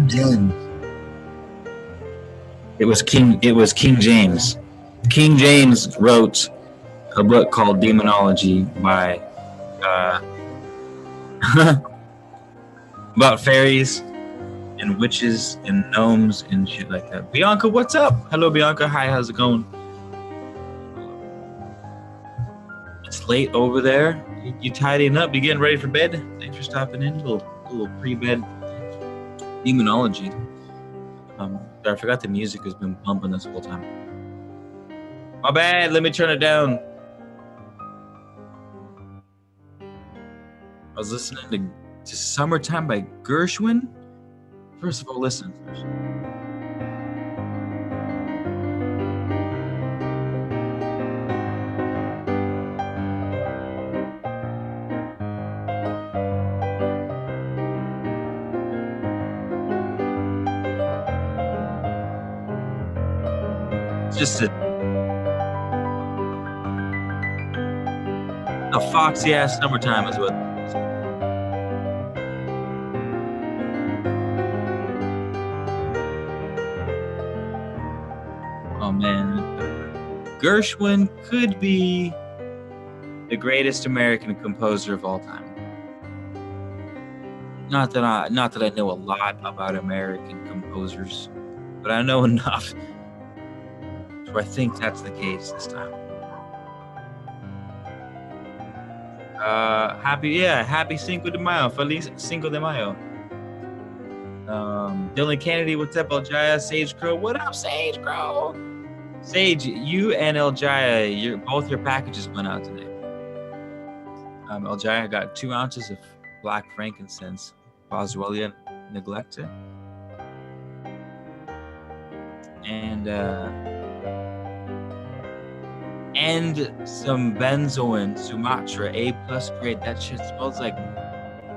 James. It was King James. King James wrote a book called Demonology by uh, about fairies and witches and gnomes and shit like that. Bianca, what's up? Hello, Bianca. Hi, how's it going? It's late over there. You tidying up? You getting ready for bed? Thanks for stopping in. A little pre-bed demonology. I forgot the music has been bumping this whole time. My bad. Let me turn it down. I was listening to "Summertime" by Gershwin. First of all, listen first. It's just a foxy ass "Summertime" is what. Oh man, Gershwin could be the greatest American composer of all time. Not that I know a lot about American composers, but I know enough. So I think that's the case this time. Happy Cinco de Mayo, Feliz Cinco de Mayo. Dylan Kennedy, what's up, Eljaya? Sage Crow, what up, Sage Crow? Sage, you and Eljaya, both your packages went out today. Eljaya got 2 ounces of black frankincense, Boswellia neglecta, and some benzoin Sumatra A+ grade. That shit smells like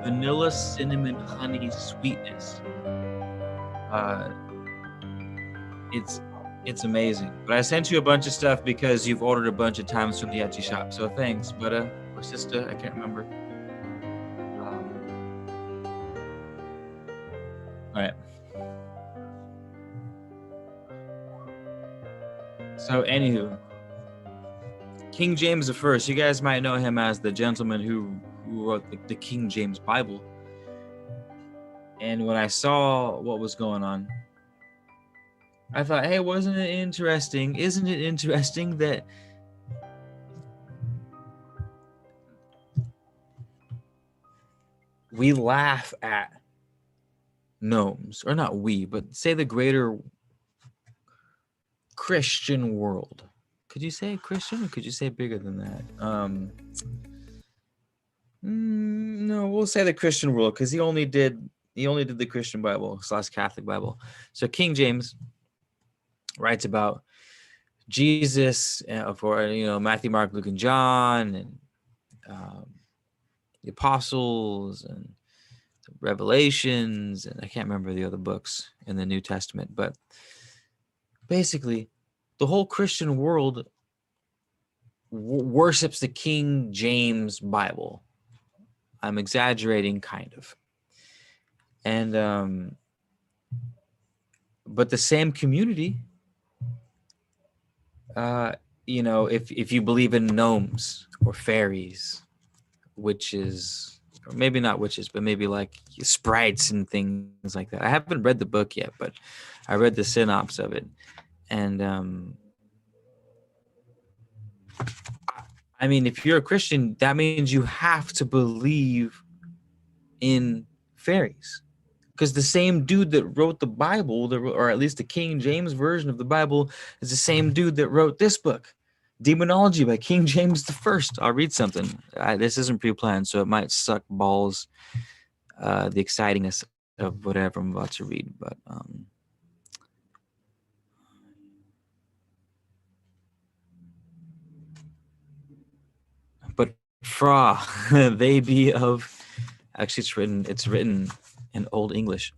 vanilla, cinnamon, honey sweetness. It's amazing. But I sent you a bunch of stuff because you've ordered a bunch of times from the Etsy shop. So thanks, brother or sister, I can't remember. All right. So anywho, King James I. You guys might know him as the gentleman who wrote the King James Bible. And when I saw what was going on, I thought, hey, isn't it interesting that we laugh at gnomes, or not we, but say the greater Christian world. Could you say Christian, or could you say bigger than that? No, we'll say the Christian world, because he only did the Christian Bible / Catholic Bible. So King James writes about Jesus for Matthew, Mark, Luke, and John, and the apostles and the Revelations, and I can't remember the other books in the New Testament, but basically the whole Christian world worships the King James Bible. I'm exaggerating, kind of. And but the same community, if you believe in gnomes or fairies, witches, or maybe not witches, but maybe like sprites and things like that. I haven't read the book yet, but I read the synopsis of it. And I mean, if you're a Christian, that means you have to believe in fairies. Because the same dude that wrote the Bible, or at least the King James version of the Bible, is the same dude that wrote this book, Demonology by King James I. I'll read something. This isn't pre-planned, so it might suck balls, the excitingness of whatever I'm about to read. But fra, they be of... Actually, it's written in Old English.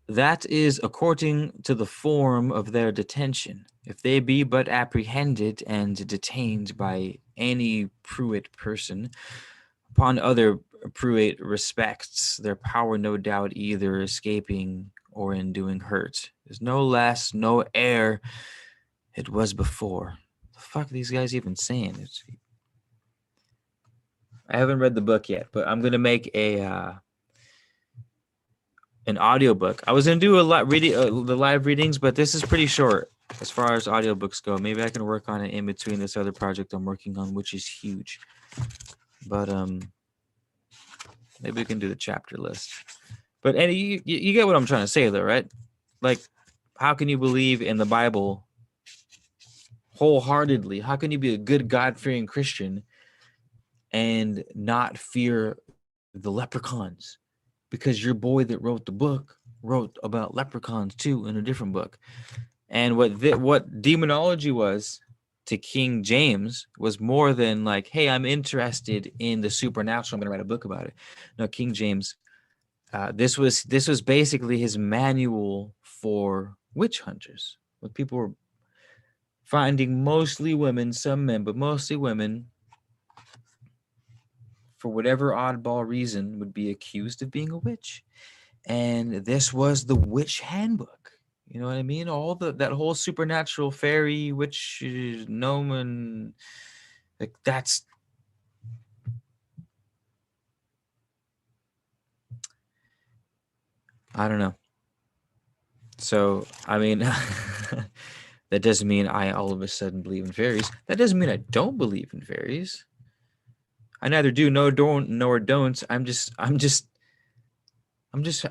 That is according to the form of their detention. If they be but apprehended and detained by any pruit person upon other Pruitt respects their power, no doubt, either escaping or in doing hurt. There's no less, no air. It was before. The fuck are these guys even saying? I haven't read the book yet, but I'm gonna make an audiobook. I was gonna do a lot reading the live readings, but this is pretty short as far as audiobooks go. Maybe I can work on it in between this other project I'm working on, which is huge. But maybe we can do the chapter list. But and you get what I'm trying to say, though, right? Like, how can you believe in the Bible wholeheartedly? How can you be a good God-fearing Christian and not fear the leprechauns? Because your boy that wrote the book wrote about leprechauns too in a different book. And what demonology was to King James was more than like, hey, I'm interested in the supernatural, I'm going to write a book about it. No, King James, this was basically his manual for witch hunters. When people were finding mostly women, some men, but mostly women, for whatever oddball reason, would be accused of being a witch. And this was the witch handbook. You know what I mean? All that whole supernatural fairy witch gnome, like that's I don't know. So I mean, that doesn't mean I all of a sudden believe in fairies. That doesn't mean I don't believe in fairies. I neither do, no, don't, nor don't. I'm just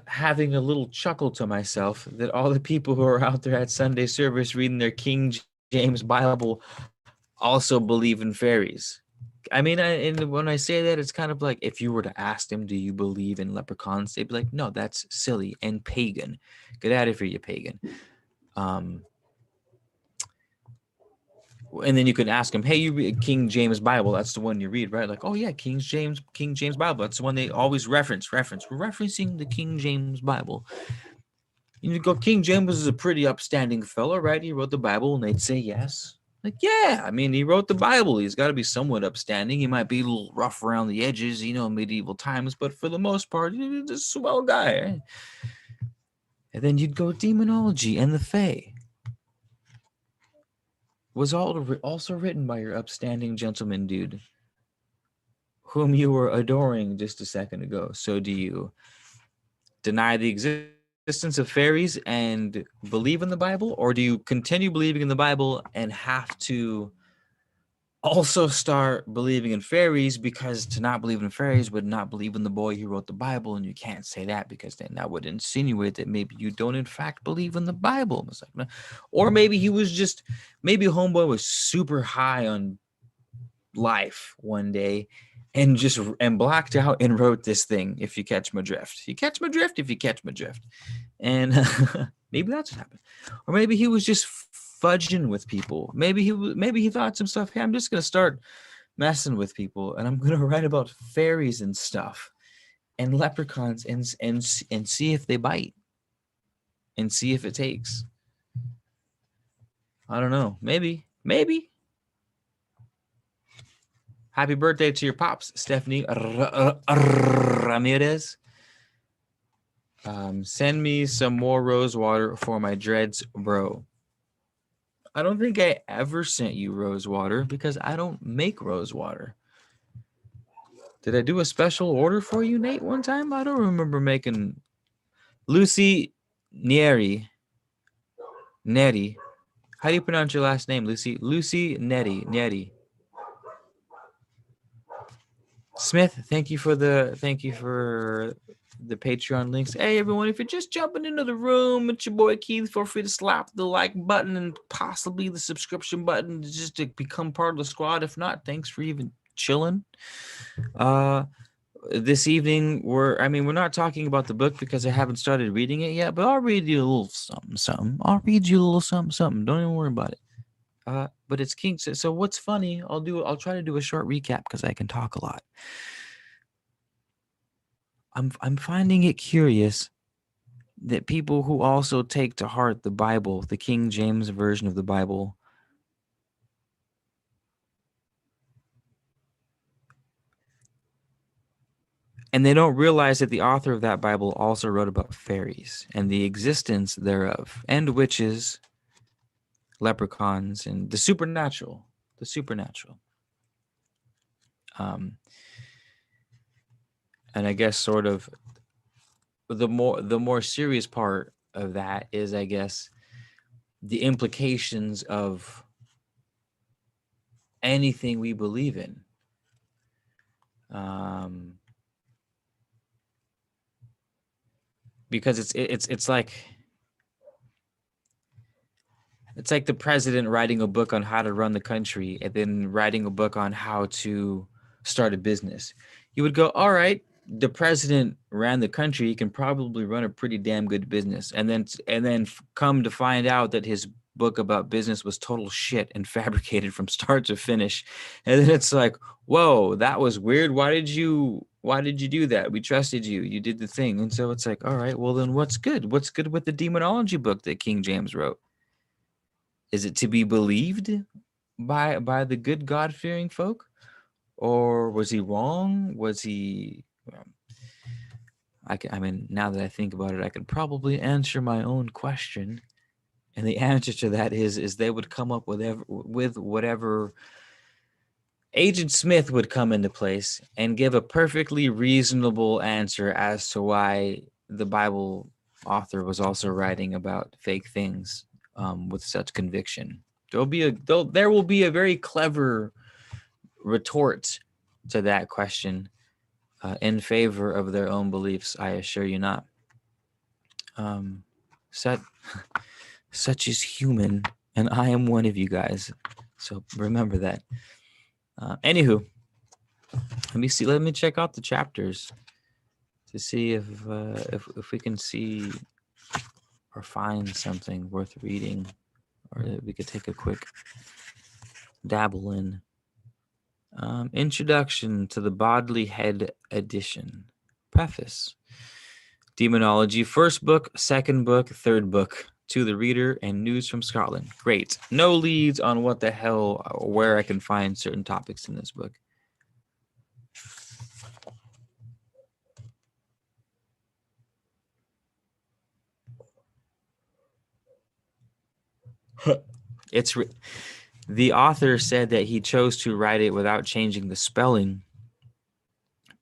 having a little chuckle to myself that all the people who are out there at Sunday service reading their King James Bible also believe in fairies. I mean, and when I say that, it's kind of like if you were to ask them, do you believe in leprechauns? They'd be like, no, that's silly and pagan. Get out of here, you pagan. Um, and then you can ask them, hey, you read King James Bible? That's the one you read, right? Like, oh yeah, King James Bible. That's the one they always reference. We're referencing the King James Bible. You go, King James is a pretty upstanding fellow, right? He wrote the Bible, and they'd say yes. Like, yeah, I mean, he wrote the Bible. He's got to be somewhat upstanding. He might be a little rough around the edges, medieval times, but for the most part, he's a swell guy. Right? And then you'd go demonology and the Fae was also written by your upstanding gentleman dude, whom you were adoring just a second ago. So do you deny the existence of fairies and believe in the Bible, or do you continue believing in the Bible and have to also start believing in fairies, because to not believe in fairies would not believe in the boy who wrote the Bible, and you can't say that because then that would insinuate that maybe you don't in fact believe in the Bible. It's like, no. Or maybe maybe homeboy was super high on life one day and blacked out and wrote this thing. If you catch my drift, you catch my drift. If you catch my drift, and maybe that's what happened. Or maybe he was just fudging with people. Maybe he thought some stuff. Hey, I'm just gonna start messing with people, and I'm gonna write about fairies and stuff, and leprechauns, and see if they bite, and see if it takes. I don't know. Maybe. Happy birthday to your pops, Stephanie Ramirez. Send me some more rose water for my dreads, bro. I don't think I ever sent you rose water because I don't make rose water. Did I do a special order for you, Nate, one time? I don't remember making. Lucy Neri. Neri. How do you pronounce your last name, Lucy? Lucy Neri. Smith, thank you for the Patreon links. Hey everyone, if you're just jumping into the room, it's your boy Keith. Feel free to slap the like button and possibly the subscription button just to become part of the squad. If not, thanks for even chilling. This evening we're not talking about the book because I haven't started reading it yet, but I'll read you a little something. Don't even worry about it. But it's King. So what's funny? I'll try to do a short recap because I can talk a lot. I'm finding it curious that people who also take to heart the Bible, the King James version of the Bible, And they don't realize that the author of that Bible also wrote about fairies and the existence thereof, and witches, leprechauns, and the supernatural. The supernatural. Um, and I guess sort of the more serious part of that is, I guess, the implications of anything we believe in. Um, because it's like the president writing a book on how to run the country and then writing a book on how to start a business. You would go, all right, the president ran the country. He can probably run a pretty damn good business. And then come to find out that his book about business was total shit and fabricated from start to finish. And then it's like, whoa, that was weird. Why did you do that? We trusted you. You did the thing. And so it's like, all right, well then what's good? What's good with the demonology book that King James wrote? Is it to be believed by the good God fearing folk, or was he wrong? Was he? I mean, now that I think about it, I could probably answer my own question, and the answer to that is they would come up with whatever Agent Smith would come into place and give a perfectly reasonable answer as to why the Bible author was also writing about fake things with such conviction. There will be a very clever retort to that question in favor of their own beliefs. I assure you not. Um, such such is human, and I am one of you guys. So remember that. Anywho, let me see. Let me check out the chapters to see if we can see or find something worth reading, or that we could take a quick dabble in. Introduction to the Bodily Head Edition. Preface. Demonology, first book, second book, third book. To the reader and news from Scotland. Great. No leads on what the hell or where I can find certain topics in this book. The author said that he chose to write it without changing the spelling,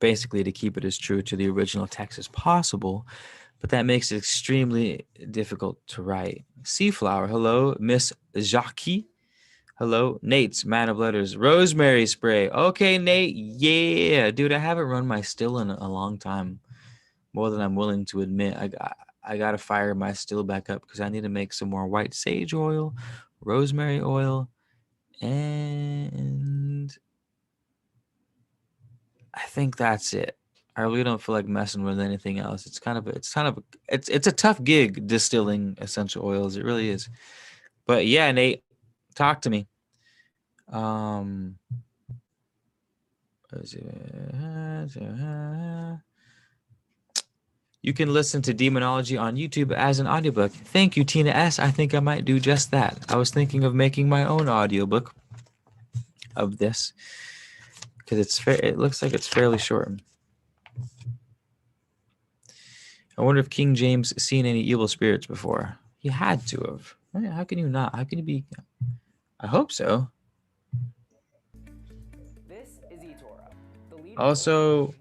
basically to keep it as true to the original text as possible, but that makes it extremely difficult to write. Seaflower, hello. Miss Jackie, hello. Nate's Man of Letters, Rosemary Spray. Okay, Nate, yeah. Dude, I haven't run my still in a long time, more than I'm willing to admit. I got to fire my still back up because I need to make some more white sage oil, rosemary oil, and I think that's it. I really don't feel like messing with anything else. It's a tough gig distilling essential oils. It really is. But yeah, Nate, talk to me. You can listen to Demonology on YouTube as an audiobook. Thank you, Tina S. I think I might do just that. I was thinking of making my own audiobook of this because it looks like it's fairly short. I wonder if King James seen any evil spirits before. He had to have. How can you not? How can you be? I hope so. This is eToro. Also,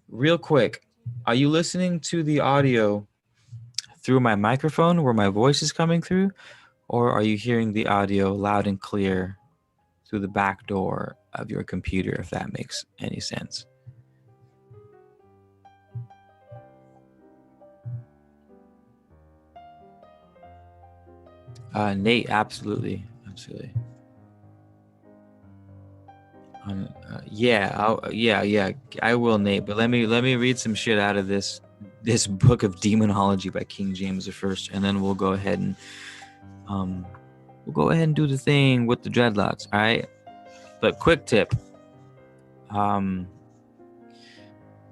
real quick, are you listening to the audio through my microphone where my voice is coming through, or are you hearing the audio loud and clear through the back door of your computer, if that makes any sense? Nate, absolutely. Yeah, I will, Nate. But let me read some shit out of this book of demonology by King James first, and then we'll go ahead and do the thing with the dreadlocks. All right. But quick tip: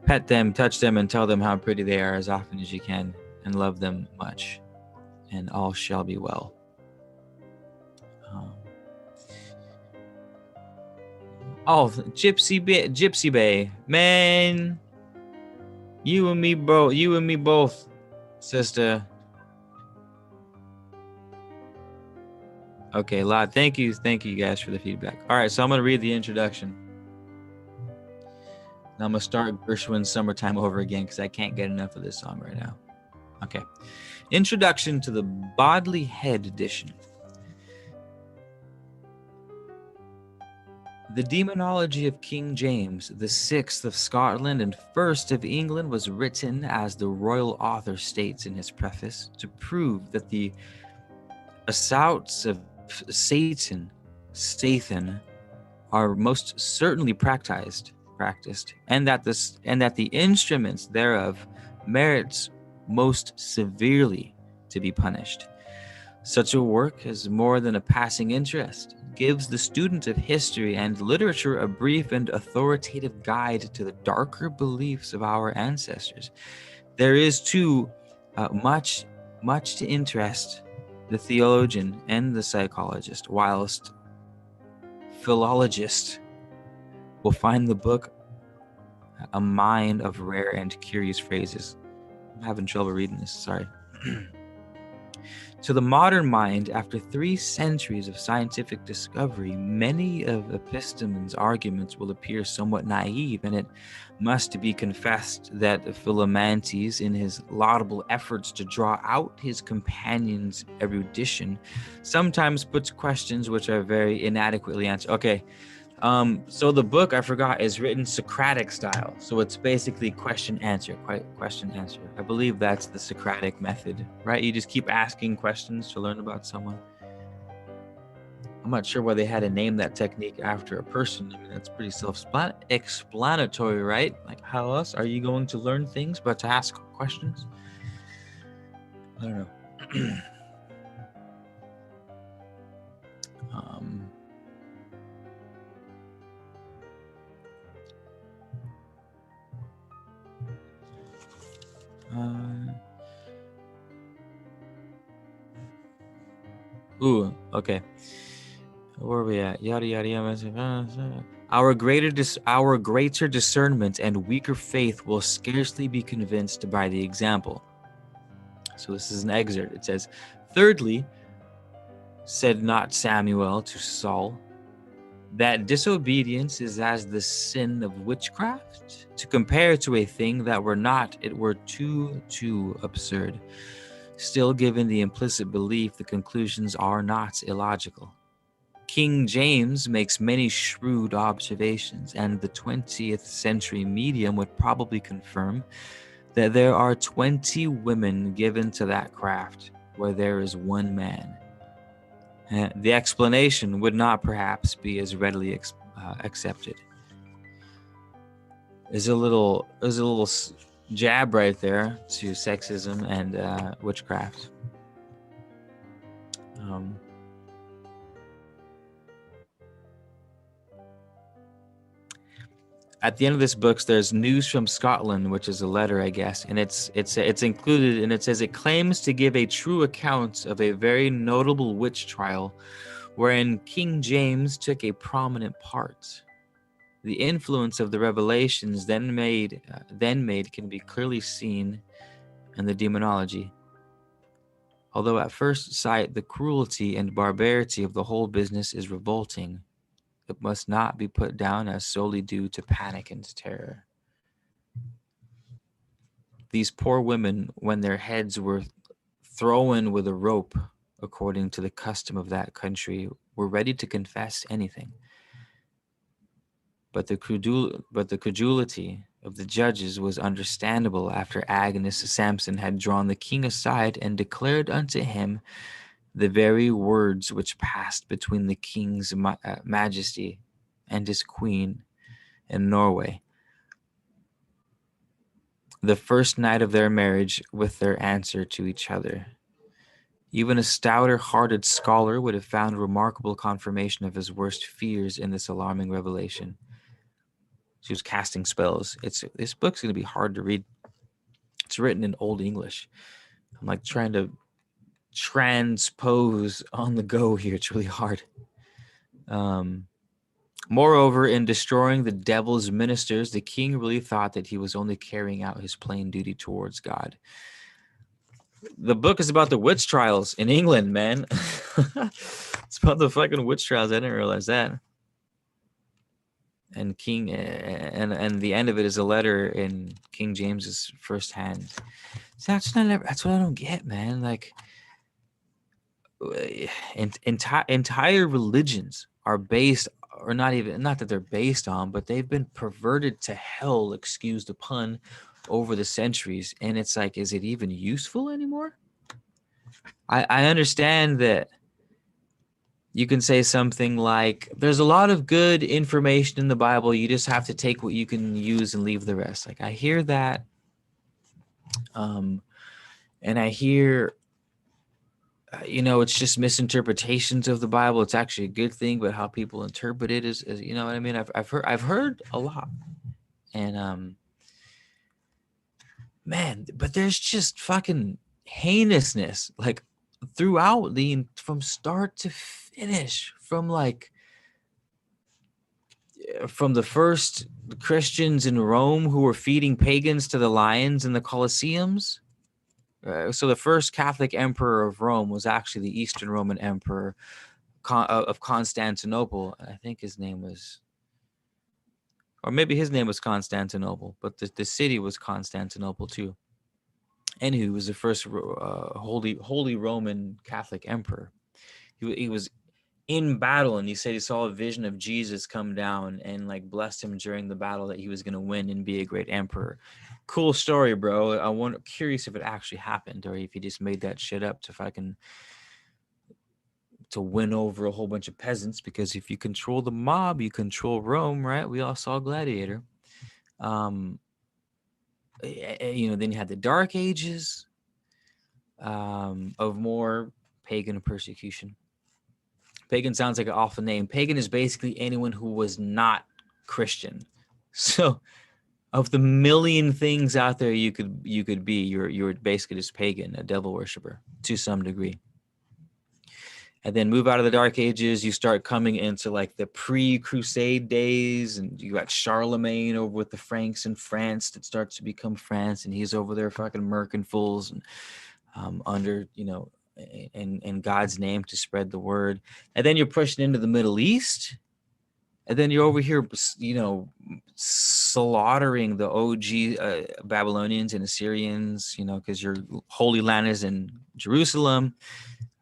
pet them, touch them, and tell them how pretty they are as often as you can, and love them much, and all shall be well. Oh, Gypsy Bay, man. You and me, bro. You and me both, sister. Okay, Lod. Thank you guys for the feedback. All right, so I'm gonna read the introduction. And I'm gonna start Gershwin's "Summertime" over again because I can't get enough of this song right now. Okay, introduction to the Bodley Head edition. The Demonology of King James, the 6th of Scotland and 1st of England, was written, as the royal author states in his preface, to prove that the assaults of Satan are most certainly practiced, and that the instruments thereof merits most severely to be punished. Such a work has more than a passing interest, gives the student of history and literature a brief and authoritative guide to the darker beliefs of our ancestors. There is too much to interest the theologian and the psychologist, whilst philologists will find the book a mine of rare and curious phrases. I'm having trouble reading this, sorry. To the modern mind, after 3 centuries of scientific discovery, many of Epistemon's arguments will appear somewhat naive, and it must be confessed that Philomantes, in his laudable efforts to draw out his companion's erudition, sometimes puts questions which are very inadequately answered. Okay, so the book, I forgot, is written Socratic style. So it's basically question answer. I believe that's the Socratic method, right? You just keep asking questions to learn about someone. I'm not sure why they had to name that technique after a person. I mean, that's pretty self-explanatory, right? Like, how else are you going to learn things but to ask questions? I don't know. Okay. Where are we at? Yada yada yada. Our greater discernment and weaker faith will scarcely be convinced by the example. So this is an excerpt. It says, "Thirdly, said not Samuel to Saul, that disobedience is as the sin of witchcraft. To compare to a thing that were not, it were too absurd. Still, given the implicit belief, the conclusions are not illogical. King James makes many shrewd observations, and the 20th century medium would probably confirm that there are 20 women given to that craft where there is one man. The explanation would not perhaps be as readily accepted." There's a little jab right there to sexism and witchcraft. At the end of this book, there's news from Scotland, which is a letter, I guess, and it's included, and it says it claims to give a true account of a very notable witch trial, wherein King James took a prominent part. The influence of the revelations then made can be clearly seen in the demonology. Although at first sight the cruelty and barbarity of the whole business is revolting, it must not be put down as solely due to panic and terror. These poor women, when their heads were thrown with a rope, according to the custom of that country, were ready to confess anything. But the credulity of the judges was understandable after Agnes Samson had drawn the king aside and declared unto him the very words which passed between the king's majesty and his queen in Norway, the first night of their marriage, with their answer to each other. Even a stouter-hearted scholar would have found remarkable confirmation of his worst fears in this alarming revelation. She was casting spells. This book's going to be hard to read. It's written in Old English. I'm like trying to transpose on the go here. It's really hard. Moreover, in destroying the devil's ministers, the king really thought that he was only carrying out his plain duty towards God. The book is about the witch trials in England, man. It's about the fucking witch trials. I didn't realize that. And and the end of it is a letter in King James's first hand. So that's what I don't get, man. Like, entire religions are based, or not that they're based on, but they've been perverted to hell, excuse the pun, over the centuries. And it's like, is it even useful anymore? I understand that you can say something like, there's a lot of good information in the Bible, you just have to take what you can use and leave the rest. Like, I hear that. And I hear, it's just misinterpretations of the Bible. It's actually a good thing, but how people interpret it is you know what I mean? I've heard a lot. And man, but there's just fucking heinousness, like, throughout from start to finish, from the first Christians in Rome who were feeding pagans to the lions in the Colosseums. So the first Catholic emperor of Rome was actually the Eastern Roman Emperor of Constantinople. I think his name was, or maybe his name was Constantinople, but the city was Constantinople too. And he was the first Holy Roman Catholic emperor. He was in battle, and he said he saw a vision of Jesus come down and like blessed him during the battle that he was going to win and be a great emperor. Cool story, bro. Curious if it actually happened or if he just made that shit up to win over a whole bunch of peasants, because if you control the mob, you control Rome, right? We all saw Gladiator. Then you had the Dark Ages of more pagan persecution. Pagan sounds like an awful name. Pagan is basically anyone who was not Christian. So, of the million things out there you could be, you're basically just pagan, a devil worshiper to some degree. And then move out of the Dark Ages, you start coming into like the pre-Crusade days, and you got Charlemagne over with the Franks in France that starts to become France, and he's over there fucking murking fools and under, in God's name to spread the word. And then you're pushing into the Middle East, and then you're over here, slaughtering the OG Babylonians and Assyrians, because your Holy Land is in Jerusalem.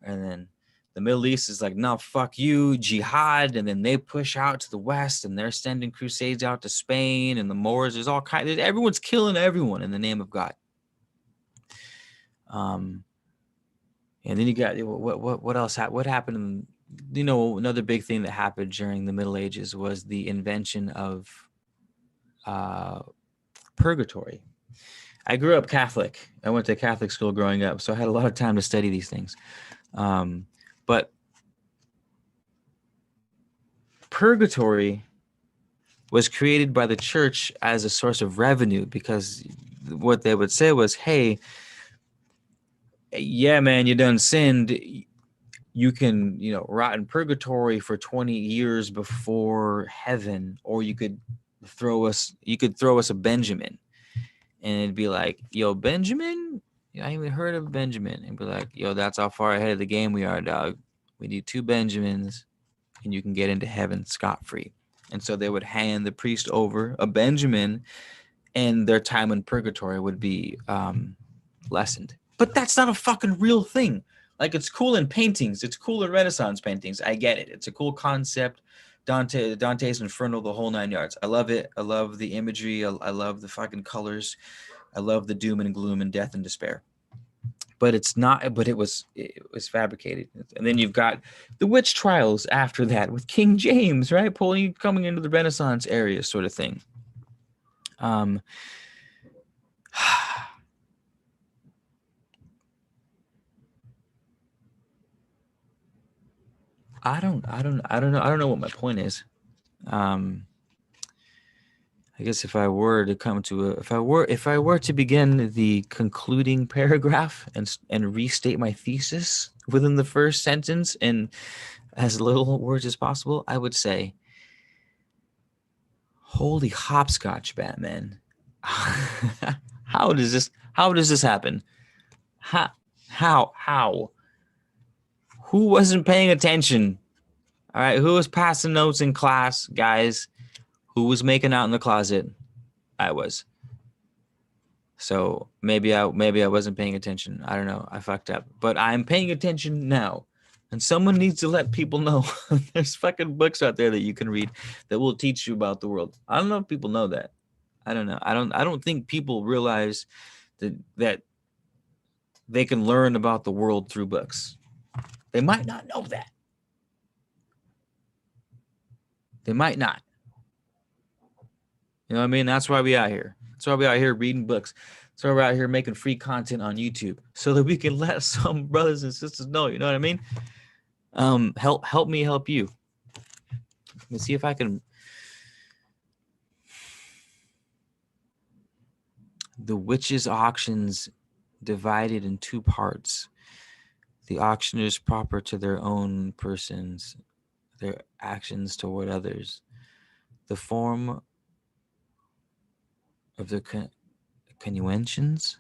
And then the Middle East is like, no, fuck you, jihad. And then they push out to the West, and they're sending crusades out to Spain and the Moors. There's all kinds. Everyone's killing everyone in the name of God. And then you got what else? What happened? Another big thing that happened during the Middle Ages was the invention of purgatory. I grew up Catholic. I went to Catholic school growing up, so I had a lot of time to study these things. But purgatory was created by the church as a source of revenue, because what they would say was, hey, yeah, man, you done sinned. You can, rot in purgatory for 20 years before heaven, or you could throw us a Benjamin. And it'd be like, yo, Benjamin? I ain't even heard of Benjamin. And be like, yo, that's how far ahead of the game we are, dog. We need 2 Benjamins, and you can get into heaven scot-free. And so they would hand the priest over a Benjamin, and their time in purgatory would be lessened. But that's not a fucking real thing. Like, it's cool in paintings. It's cool in Renaissance paintings. I get it. It's a cool concept. Dante's Inferno, the whole 9 yards. I love it. I love the imagery. I love the fucking colors. I love the doom and gloom and death and despair. But it's not. But it was fabricated. And then you've got the witch trials after that with King James, right? Coming into the Renaissance area, sort of thing. I don't know what my point is. I guess if I were to begin the concluding paragraph and restate my thesis within the first sentence in as little words as possible, I would say Holy hopscotch, Batman. How does this happen? How? Who wasn't paying attention? All right, who was passing notes in class, guys? Who was making out in the closet? I was. So maybe I wasn't paying attention. I don't know. I fucked up. But I'm paying attention now. And someone needs to let people know there's fucking books out there that you can read that will teach you about the world. I don't know if people know that. I don't know. I don't think people realize that they can learn about the world through books. They might not know that. They might not. You know what I mean? That's why we out here. That's why we out here reading books. That's why we're out here making free content on YouTube so that we can let some brothers and sisters know. You know what I mean? Help me help you. Let me see if I can. The witches' auctions divided in two parts. The auctioneers proper to their own persons, their actions toward others. The form of the conventions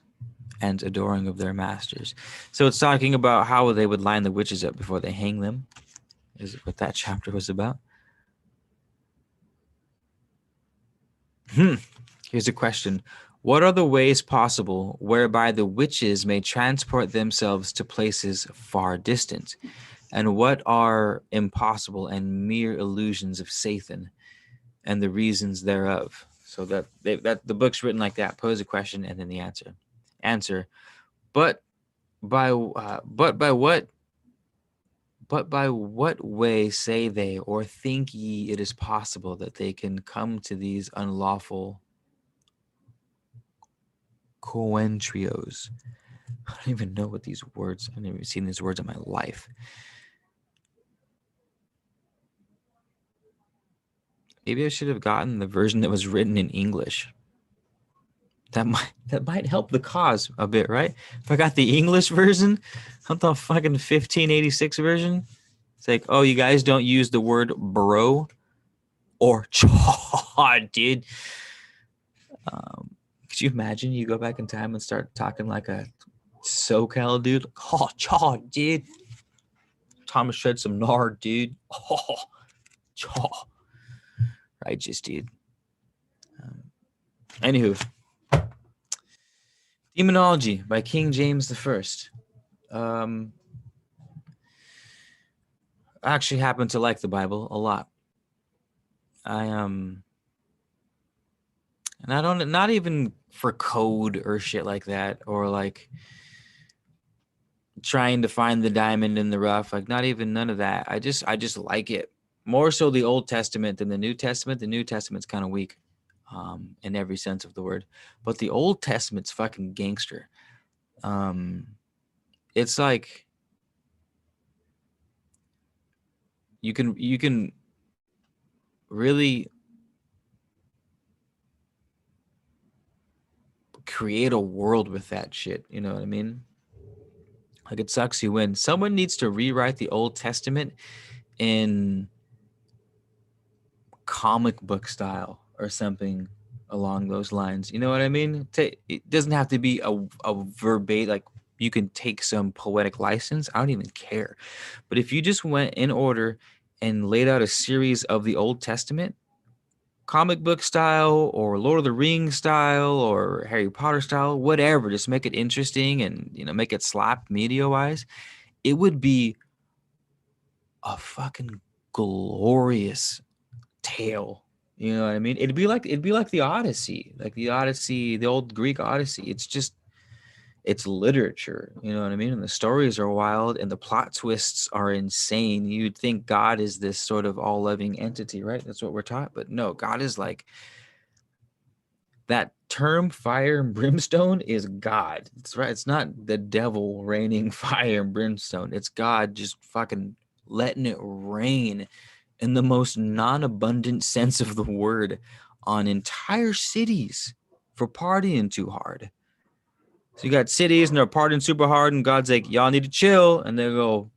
and adoring of their masters. So it's talking about how they would line the witches up before they hang them, is what that chapter was about. Here's a question. What are the ways possible whereby the witches may transport themselves to places far distant? And what are impossible and mere illusions of Satan and the reasons thereof? So that the book's written like that. Pose a question and then the answer. But by what way say they, or think ye it is possible that they can come to these unlawful coentrios? I don't even know what these words. I've never seen these words in my life. Maybe I should have gotten the version that was written in English. That might help the cause a bit, right? If I got the English version, not the fucking 1586 version. It's like, oh, you guys don't use the word bro or chaw, dude. Could you imagine you go back in time and start talking like a SoCal dude? Oh, chaw, dude. Thomas shed some nard, dude. Oh, chaw. Righteous, dude. Anywho, Demonology by King James I. I actually happen to like the Bible a lot. And I don't, not even for code or shit like that, or like trying to find the diamond in the rough, like not even none of that. I just like it more so the Old Testament than the New Testament. The New Testament's kind of weak, in every sense of the word, but the Old Testament's fucking gangster. It's like you can really create a world with that shit. You know what I mean? Like, it sucks you win. Someone needs to rewrite the Old Testament in comic book style or something along those lines. You know what I mean? It doesn't have to be a verbatim, like you can take some poetic license. I don't even care. But if you just went in order and laid out a series of the Old Testament, comic book style or Lord of the Rings style or Harry Potter style, whatever, just make it interesting and, you know, make it slap media wise, it would be a fucking glorious tale. You know what I mean? It'd be like the Odyssey, the old Greek Odyssey. It's literature. You know what I mean? And the stories are wild and the plot twists are insane. You'd think God is this sort of all-loving entity, right? That's what we're taught. But no, God is like, that term fire and brimstone is God. It's right. It's not the devil raining fire and brimstone. It's God just fucking letting it rain in the most non-abundant sense of the word on entire cities for partying too hard. So you got cities and they're partying super hard and God's like, y'all need to chill. And they go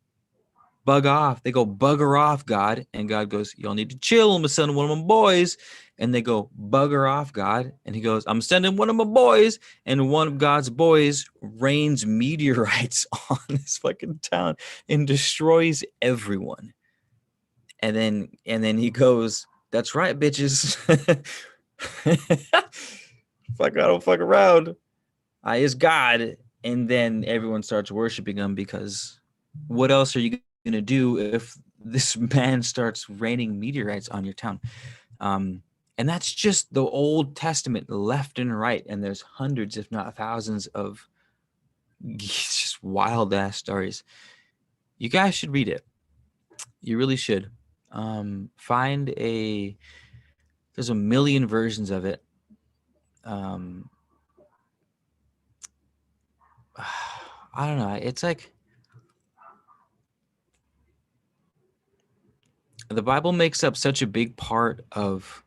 bug off. They go bugger off, God. And God goes, y'all need to chill. I'm a son of one of my boys. and they go, "Bugger off, God." And he goes, "I'm sending one of my boys." And one of God's boys rains meteorites on this fucking town and destroys everyone. And then he goes, "That's right, bitches." Fuck, I don't fuck around. I is God. And then everyone starts worshiping him, because what else are you going to do if this man starts raining meteorites on your town? And that's just the Old Testament, left and right. And there's hundreds, if not thousands, of just wild ass stories. You guys should read it. You really should. Find there's a million versions of it. I don't know. It's like the Bible makes up such a big part of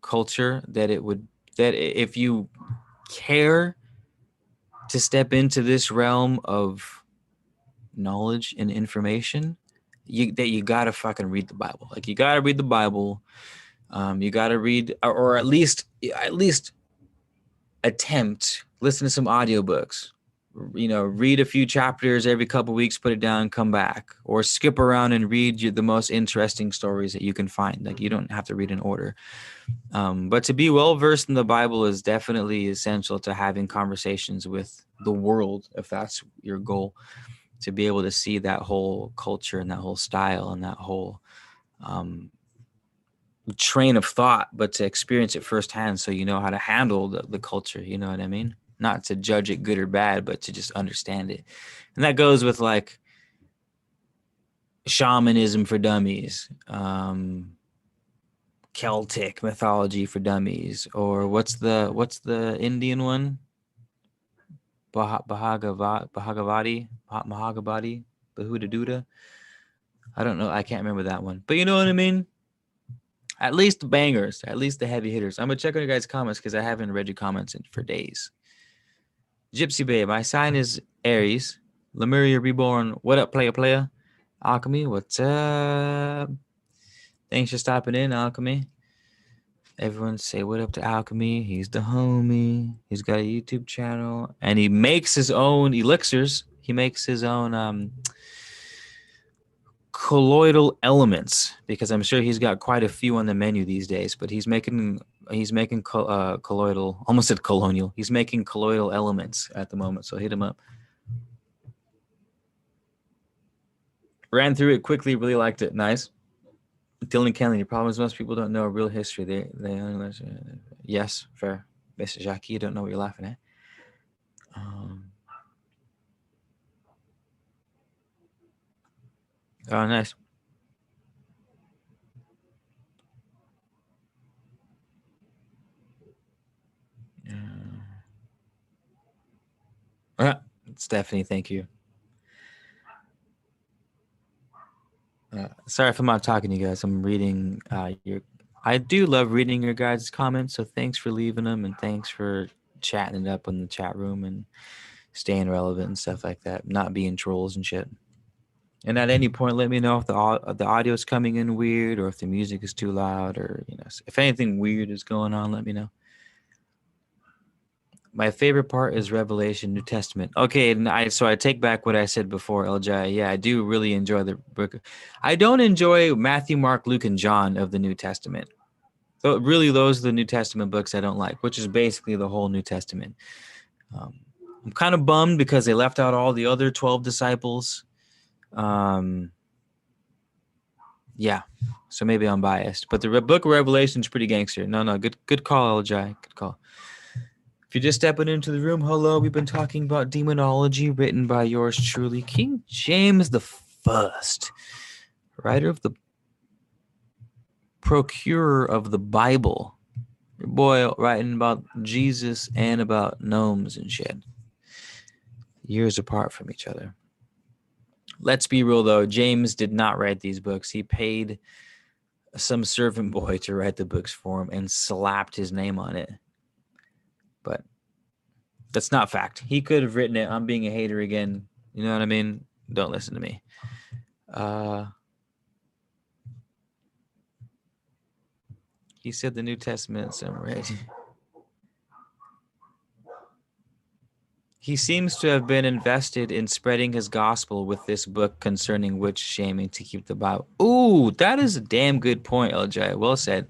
culture that if you care to step into this realm of knowledge and information, you gotta fucking read the Bible. Like, you gotta read the Bible. You gotta read, or at least attempt, listen to some audiobooks. Read a few chapters every couple weeks, put it down, come back, or skip around and read the most interesting stories that you can find. Like, you don't have to read in order. But to be well versed in the Bible is definitely essential to having conversations with the world, if that's your goal, to be able to see that whole culture and that whole style and that whole train of thought, but to experience it firsthand so you know how to handle the culture. You know what I mean? Not to judge it good or bad, but to just understand it. And that goes with like shamanism for dummies, Celtic mythology for dummies, or what's the Indian one? Bhagavati, Bahuda Duda. I don't know. I can't remember that one, but you know what I mean. At least the bangers, at least the heavy hitters. I'm gonna check on your guys' comments because I haven't read your comments for days. Gypsy Babe, my sign is Aries. Lemuria Reborn, what up, player? Alchemy, what's up? Thanks for stopping in, Alchemy. Everyone say what up to Alchemy. He's the homie. He's got a YouTube channel, and he makes his own elixirs. He makes his own colloidal elements, because I'm sure he's got quite a few on the menu these days. But he's making colloidal. Almost said colonial. He's making colloidal elements at the moment. So hit him up. Ran through it quickly. Really liked it. Nice. Dylan Kelly, your problem is most people don't know real history. They only yes, fair. Mr. Jackie, you don't know what you're laughing at. Oh, nice. Stephanie, thank you. Sorry if I'm not talking to you guys. I'm reading your. I do love reading your guys' comments, so thanks for leaving them, and thanks for chatting it up in the chat room and staying relevant and stuff like that, not being trolls and shit. And at any point, let me know if the audio is coming in weird, or if the music is too loud, or if anything weird is going on. Let me know. My favorite part is Revelation, New Testament. Okay, and I take back what I said before, LJ. Yeah, I do really enjoy the book. I don't enjoy Matthew, Mark, Luke, and John of the New Testament. So really, those are the New Testament books I don't like, which is basically the whole New Testament. I'm kind of bummed because they left out all the other 12 disciples. Yeah, so maybe I'm biased, but the book of Revelation is pretty gangster. No, good call, LJ. Good call. If you're just stepping into the room, hello. We've been talking about demonology, written by yours truly, King James the First, writer of the procurer of the Bible. Your boy writing about Jesus and about gnomes and shit. Years apart from each other. Let's be real, though. James did not write these books. He paid some servant boy to write the books for him and slapped his name on it. But that's not fact. He could have written it. I'm being a hater again. You know what I mean? Don't listen to me. He said the New Testament summary. He seems to have been invested in spreading his gospel with this book concerning witch shaming to keep the Bible. Ooh, that is a damn good point, LJ. Well said.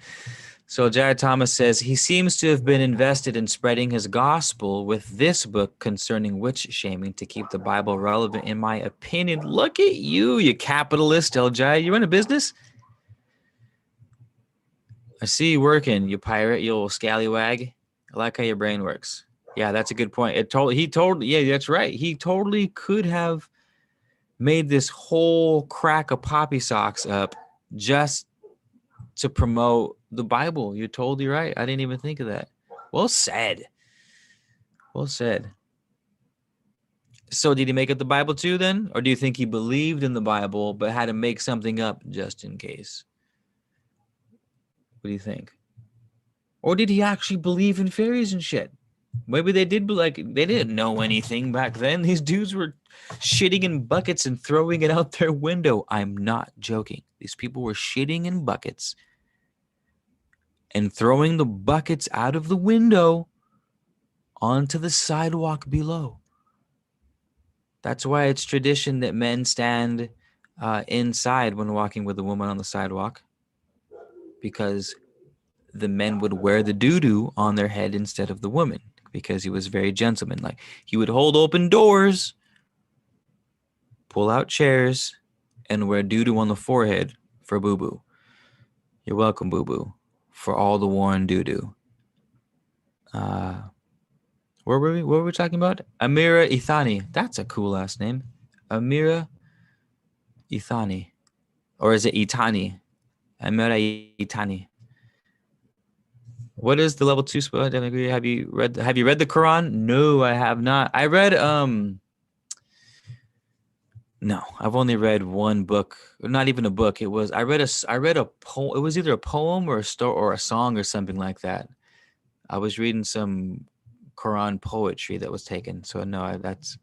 So Jared Thomas says he seems to have been invested in spreading his gospel with this book concerning witch shaming to keep the Bible relevant, in my opinion. Look at you, you capitalist, LJ. You run a business? I see you working, you pirate, you little scallywag. I like how your brain works. Yeah, that's a good point. Yeah, that's right. He totally could have made this whole crack of poppy socks up just to promote the Bible. You're totally right. I didn't even think of that. Well said. Well said. So did he make up the Bible too then? Or do you think he believed in the Bible but had to make something up just in case? What do you think? Or did he actually believe in fairies and shit? Maybe they did, but like they didn't know anything back then. These dudes were shitting in buckets and throwing it out their window. I'm not joking. These people were shitting in buckets and throwing the buckets out of the window onto the sidewalk below. That's why it's tradition that men stand inside when walking with a woman on the sidewalk, because the men would wear the doo-doo on their head instead of the woman, because he was very gentlemanlike. He would hold open doors, pull out chairs, and wear doo-doo on the forehead for boo-boo. You're welcome, boo-boo, for all the worn doo-doo. What were we talking about? Amira Ithani. That's a cool last name. Amira Ithani. Or is it Itani? Amira Itani. What is the level 2 spell? I definitely agree. Have you read the Quran? No, I have not. I read no, I've only read one book. Not even a book. I read a poem. It was either a poem or a story or a song or something like that. I was reading some Quran poetry that was taken. So no, that's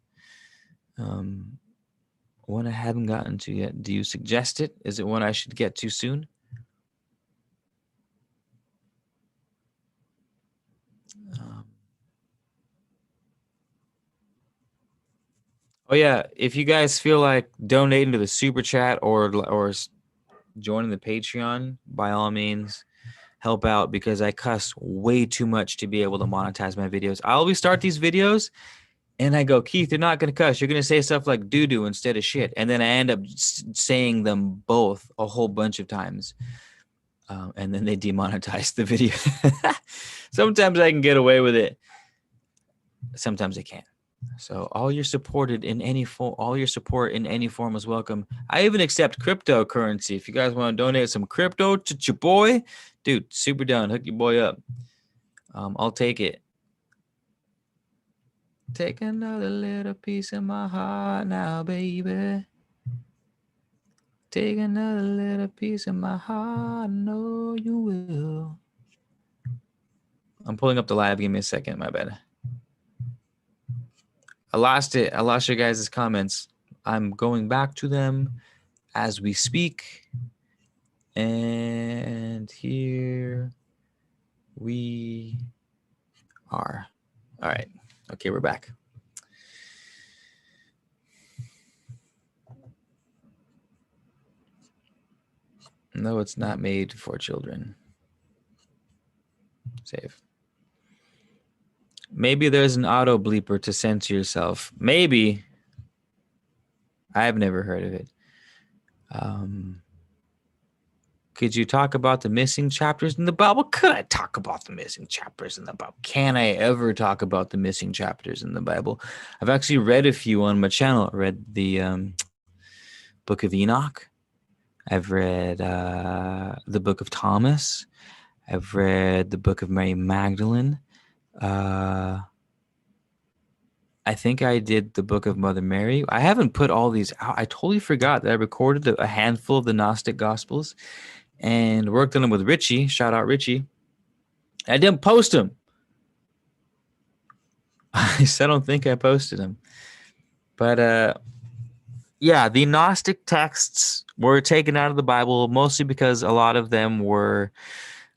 one I haven't gotten to yet. Do you suggest it? Is it one I should get to soon? Oh yeah, if you guys feel like donating to the super chat or joining the Patreon, by all means, help out, because I cuss way too much to be able to monetize my videos. I always start these videos and I go, Keith, you're not going to cuss. You're going to say stuff like doo-doo instead of shit. And then I end up saying them both a whole bunch of times. And then they demonetize the video. Sometimes I can get away with it. Sometimes I can't. So all your support in any form is welcome. I even accept cryptocurrency. If you guys want to donate some crypto to your boy, dude, super down. Hook your boy up. I'll take it. Take another little piece of my heart now, baby. Take another little piece of my heart. I know you will. I'm pulling up the live. Give me a second. My bad. I lost it. I lost your guys' comments. I'm going back to them as we speak. And here we are. All right. Okay, we're back. No, it's not made for children. Save. Maybe there's an auto bleeper to censor yourself. Maybe. I've never heard of it. Could you talk about the missing chapters in the Bible? Could I talk about the missing chapters in the Bible? Can I ever talk about the missing chapters in the Bible? I've actually read a few on my channel. I read the Book of Enoch. I've read the Book of Thomas. I've read the Book of Mary Magdalene. I think I did the Book of Mother Mary. I haven't put all these out. I totally forgot that I recorded a handful of the Gnostic Gospels and worked on them with Richie. Shout out Richie. I didn't post them. I don't think I posted them. But yeah, the Gnostic texts were taken out of the Bible mostly because a lot of them were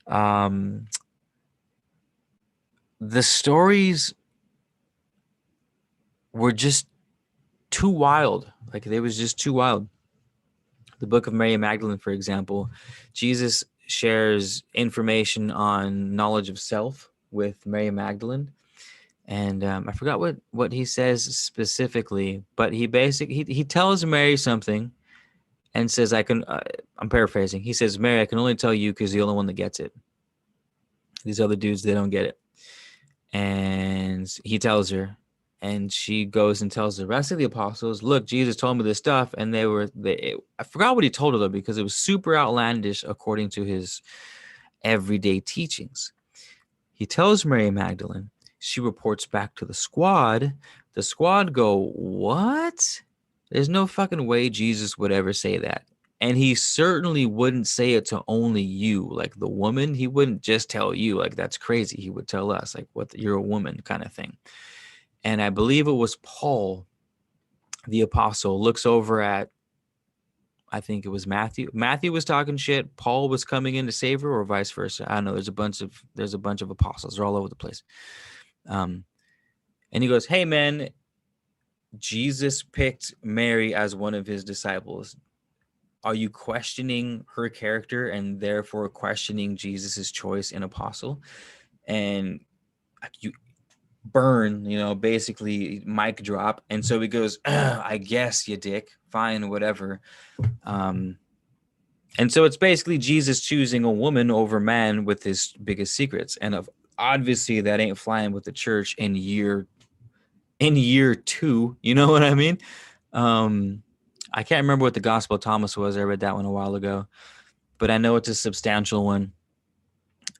Um, the stories were just too wild. Like they was just too wild. The book of Mary Magdalene, for example, Jesus shares information on knowledge of self with Mary Magdalene, and I forgot what he says specifically, but he tells Mary something and says, "I can." I'm paraphrasing. He says, "Mary, I can only tell you because you're the only one that gets it. These other dudes, they don't get it." And he tells her, and she goes and tells the rest of the apostles, "Look, Jesus told me this stuff," and I forgot what he told her though, because it was super outlandish according to his everyday teachings. He tells Mary Magdalene. She reports back to the squad. The squad go, "What? There's no fucking way Jesus would ever say that." And he certainly wouldn't say it to only you, like the woman. He wouldn't just tell you, like, that's crazy. He would tell us, like, what, you're a woman kind of thing. And I believe it was Paul, the apostle, looks over at, I think it was Matthew. Matthew was talking shit. Paul was coming in to save her, or vice versa. I don't know. There's a bunch of apostles. They're all over the place. Um, and he goes, "Hey man, Jesus picked Mary as one of his disciples. Are you questioning her character and therefore questioning Jesus's choice in apostle?" And you burn, basically mic drop. And so he goes, "I guess you dick. Fine, whatever." Um, and so it's basically Jesus choosing a woman over man with his biggest secrets. And obviously that ain't flying with the church in year two. You know what I mean? Um, I can't remember what the Gospel of Thomas was. I read that one a while ago, but I know it's a substantial one.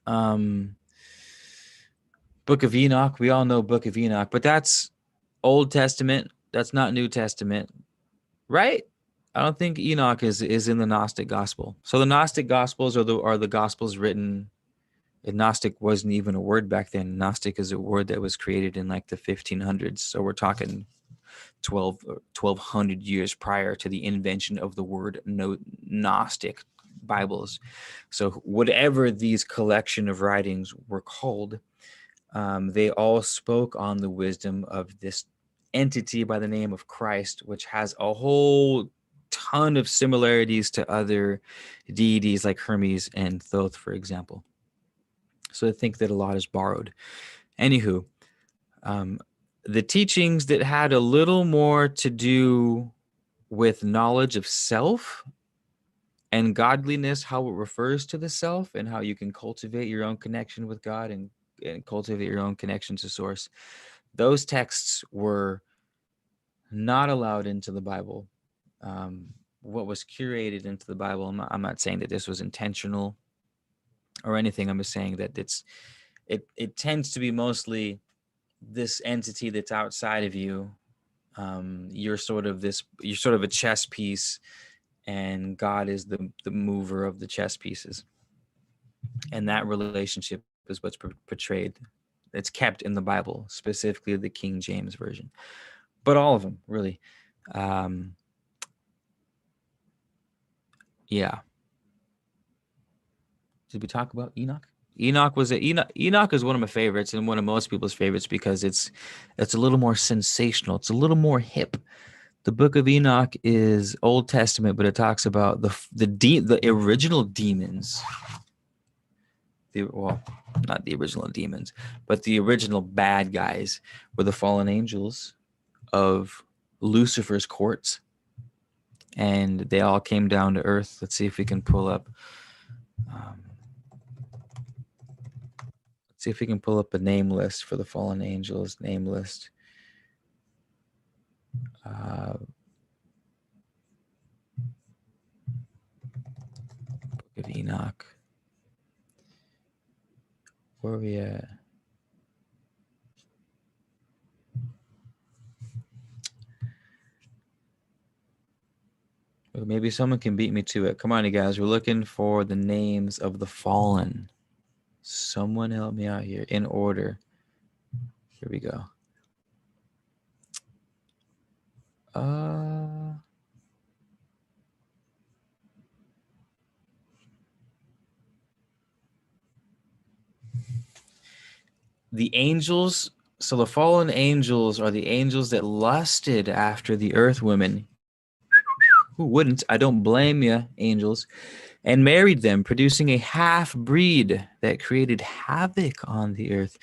Um, Book of Enoch. We all know Book of Enoch, but that's Old Testament. That's not New Testament, right? I don't think Enoch is in the Gnostic Gospel. So the Gnostic Gospels are the Gospels written. And Gnostic wasn't even a word back then. Gnostic is a word that was created in like the 1500s. So we're talking 1200 years prior to the invention of the word Gnostic Bibles. So whatever these collection of writings were called, they all spoke on the wisdom of this entity by the name of Christ, which has a whole ton of similarities to other deities like Hermes and Thoth, for example. So I think that a lot is borrowed. Anywho, um, the teachings that had a little more to do with knowledge of self and godliness, how it refers to the self and how you can cultivate your own connection with God and cultivate your own connection to source. Those texts were not allowed into the Bible. What was curated into the Bible, I'm not saying that this was intentional or anything. I'm just saying that it tends to be mostly this entity that's outside of you. You're sort of a chess piece, and God is the mover of the chess pieces, and that relationship is what's portrayed. It's kept in the Bible, specifically the King James version, but all of them really. Um, yeah. Did we talk about Enoch? Enoch is one of my favorites and one of most people's favorites because it's a little more sensational. It's a little more hip. The Book of Enoch is Old Testament, but it talks about the original demons. Well, not the original demons, but the original bad guys were the fallen angels of Lucifer's courts, and they all came down to earth. Let's see if we can pull up. Um, let's see if we can pull up a name list for the fallen angels. Name list. Book of Enoch. Where are we at? Maybe someone can beat me to it. Come on, you guys. We're looking for the names of the fallen. Someone help me out here. In order. Here we go. Uh, the angels. So the fallen angels are the angels that lusted after the earth women. Who wouldn't? I don't blame you, angels. And married them, producing a half breed that created havoc on the earth.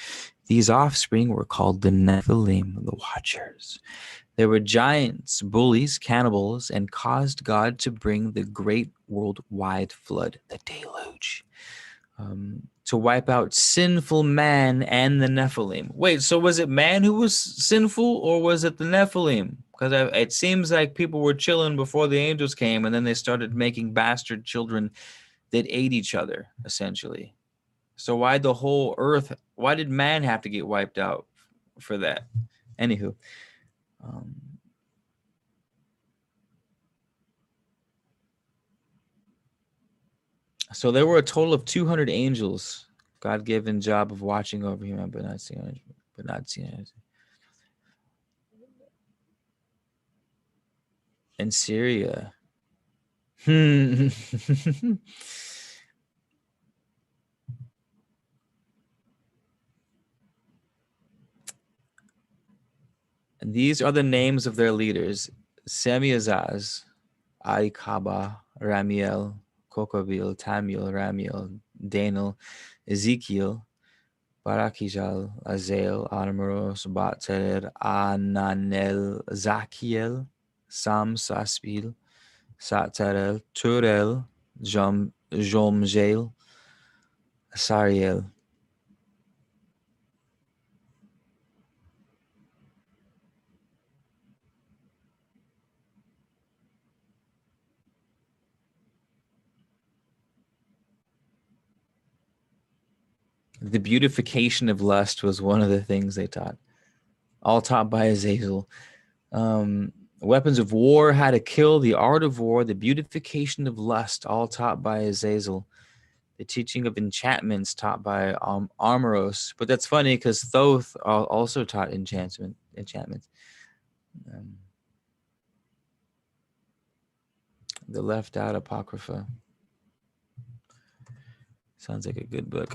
These offspring were called the Nephilim, the Watchers. They were giants, bullies, cannibals, and caused God to bring the great worldwide flood, the deluge, to wipe out sinful man and the Nephilim. Wait, so was it man who was sinful, or was it the Nephilim? Because it seems like people were chilling before the angels came, and then they started making bastard children that ate each other, essentially. So why the whole earth? Why did man have to get wiped out for that? Anywho, um, so there were a total of 200 angels. God given job of watching over him, but not seeing it. But not seeing it. In Syria. And these are the names of their leaders: Semiazaz, Aikaba, Ramiel, Kokavil, Tamiel, Ramiel, Daniel, Ezekiel, Barakijal, Azael, Armoros, Batzer, Ananel, Zakiel, Sam, Saspil, Satarel, Turel, Jomjail, Sariel. The beautification of lust was one of the things they taught, all taught by Azazel. Weapons of war, how to kill, the art of war, the beautification of lust, all taught by Azazel. The teaching of enchantments taught by Armoros. But that's funny because Thoth also taught enchantments. Um, the Left Out Apocrypha. Sounds like a good book.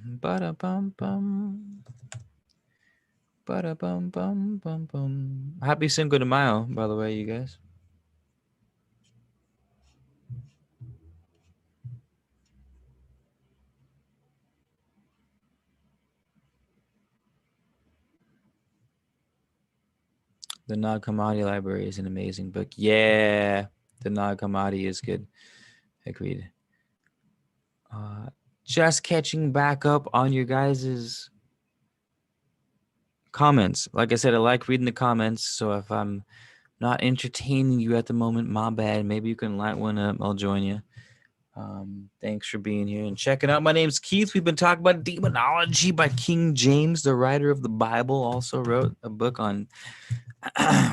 Ba-da-bum-bum. Ba-da-bum-bum-bum-bum. Happy Cinco de Mayo, by the way, you guys. The Nag Hammadi Library is an amazing book. Yeah, the Nag Hammadi is good. Agreed. Just catching back up on your guys's comments. Like I said, I like reading the comments. So if I'm not entertaining you at the moment, my bad. Maybe you can light one up. I'll join you. Thanks for being here and checking out. My name's Keith. We've been talking about demonology by King James, the writer of the Bible. Also wrote a book on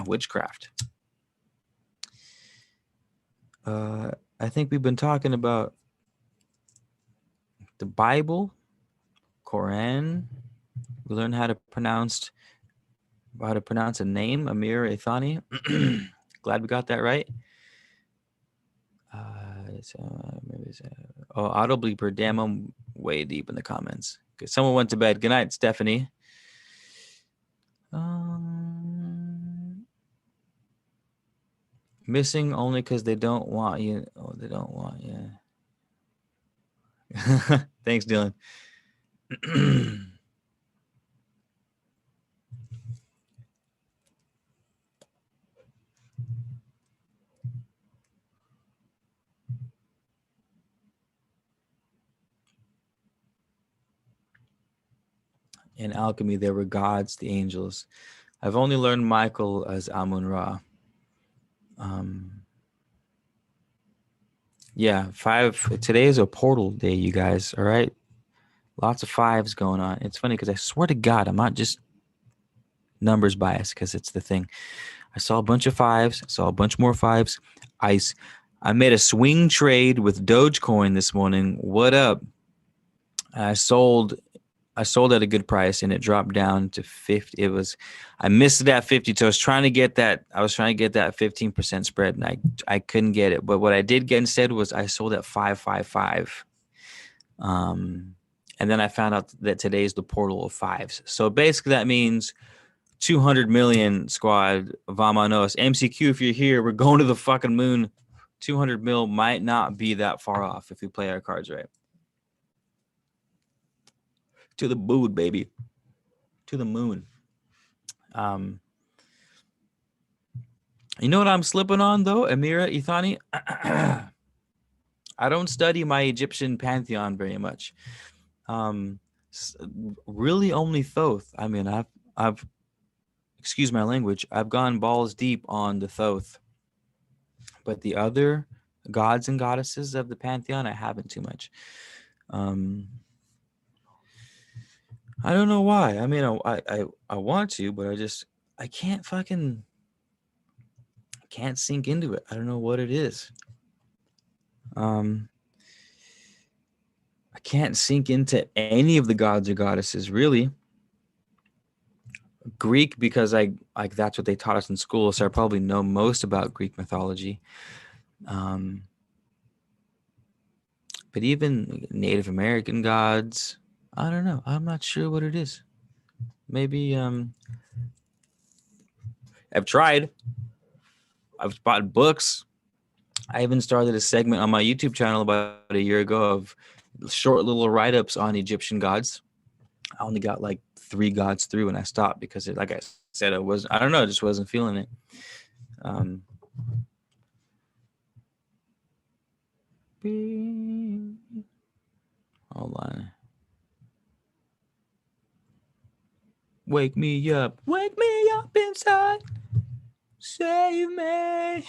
witchcraft. I think we've been talking about the Bible, Quran. We learned how to pronounce a name, Amir Ethani. Glad we got that right. Auto bleeper. Damn, I'm way deep in the comments. Because someone went to bed. Good night, Stephanie. Missing only because they don't want you. Oh, they don't want you. Thanks, Dylan. In alchemy, there were gods, the angels. I've only learned Michael as Amun Ra. Yeah, 5. Today is a portal day, you guys. All right. Lots of 5s going on. It's funny because I swear to God, I'm not just numbers biased because it's the thing. I saw a bunch of 5s, saw a bunch more 5s. I made a swing trade with Dogecoin this morning. What up? I sold at a good price and it dropped down to 50. I missed that 50. So I was trying to get that 15% spread and I couldn't get it. But what I did get instead was I sold at 555. And then I found out that today's the portal of fives. So basically that means 200 million squad, Vamanos. MCQ, if you're here, we're going to the fucking moon. 200 mil might not be that far off if we play our cards right. To the moon, baby. To the moon. You know what I'm slipping on though, Amira Ithani? I don't study my Egyptian pantheon very much. Really only Thoth. I mean, I've excuse my language, I've gone balls deep on the Thoth. But the other gods and goddesses of the pantheon, I haven't too much. I don't know why. I mean, I want to, but I can't sink into it. I don't know what it is. I can't sink into any of the gods or goddesses, really. Greek, because that's what they taught us in school, so I probably know most about Greek mythology. But even Native American gods, I don't know. I'm not sure what it is. Maybe I've tried. I've bought books. I even started a segment on my YouTube channel about a year ago of short little write-ups on Egyptian gods. I only got like 3 gods through and I stopped because like I said, I don't know, I just wasn't feeling it. Hold on. Wake me up inside. Save me.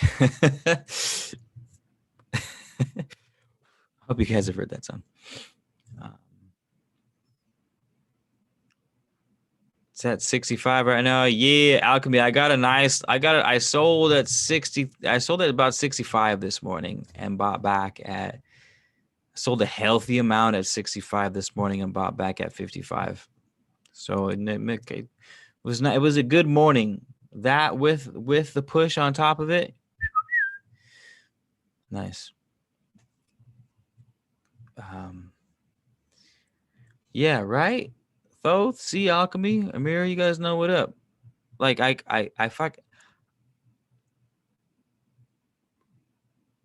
Hope you guys have heard that song. It's at 65 right now. Yeah, Alchemy. I sold at 60. I sold at about 65 this morning and bought back at. I sold a healthy amount at 65 this morning and bought back at 55. So it was not. It was a good morning. That with the push on top of it. Nice. Yeah, right. Thoth, see Alchemy, Amira, you guys know what up. Like I fuck.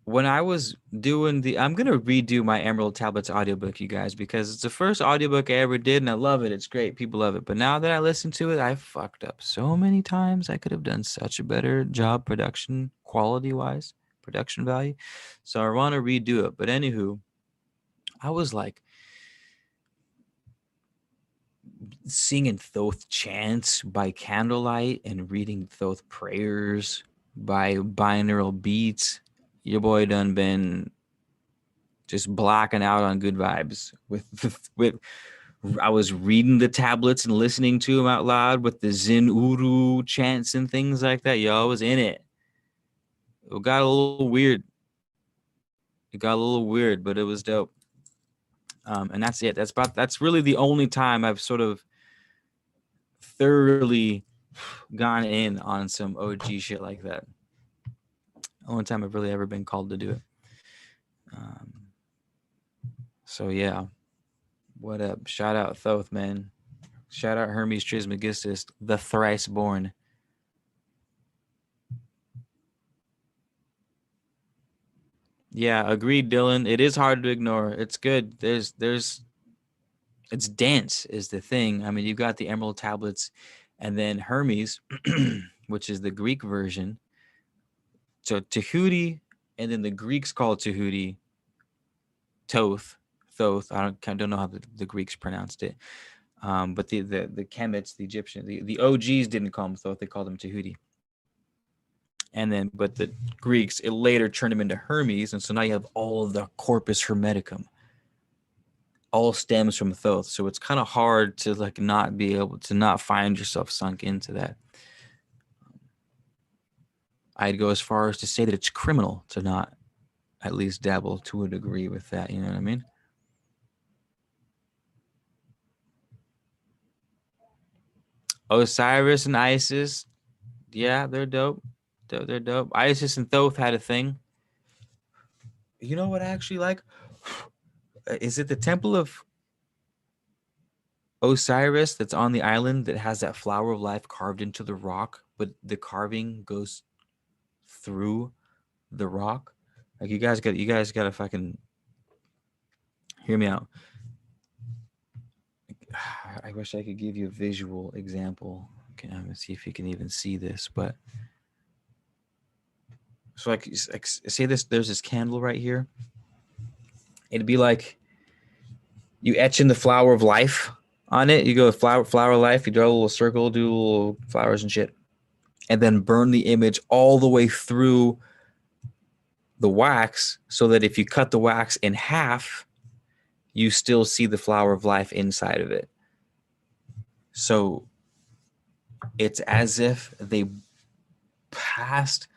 When I was doing I'm gonna redo my Emerald Tablets audiobook, you guys, because it's the first audiobook I ever did, and I love it. It's great, people love it. But now that I listen to it, I fucked up so many times. I could have done such a better job, production quality wise, production value. So I want to redo it. But anywho, I was like singing Thoth chants by candlelight and reading Thoth prayers by binaural beats. Your boy done been just blacking out on good vibes with I was reading the tablets and listening to them out loud with the Zen Uru chants and things like that. Yo, I was in it. It got a little weird. But it was dope. And that's it. That's really the only time I've sort of thoroughly gone in on some OG shit like that. Only time I've really ever been called to do it. So yeah, what up? Shout out Thoth, man. Shout out Hermes Trismegistus, the thrice born. Yeah, agreed, Dylan. It is hard to ignore. It's good. It's dense is the thing. I mean, you've got the Emerald Tablets, and then Hermes, which is the Greek version. So Tahuti, and then the Greeks call it Tahuti. Thoth. I don't know how the Greeks pronounced it. But the Kemets, the Egyptian, the OGs didn't call them Thoth. They called them Tahuti. And then, but the Greeks, it later turned them into Hermes. And so now you have all of the Corpus Hermeticum. All stems from Thoth. So it's kind of hard to like not be able to not find yourself sunk into that. I'd go as far as to say that it's criminal to not at least dabble to a degree with that. You know what I mean? Osiris and Isis. Yeah, they're dope. They're dope. Isis and Thoth had a thing. You know what I actually like? is it the temple of Osiris that's on the island that has that flower of life carved into the rock, but the carving goes through the rock? Like you guys got to fucking hear me out. I wish I could give you a visual example. Okay, I'm gonna see if you can even see this, but so like say this, there's this candle right here. It'd be like you etch in the flower of life on it. You go flower of life, you draw a little circle, do little flowers and shit, and then burn the image all the way through the wax so that if you cut the wax in half, you still see the flower of life inside of it. So it's as if they passed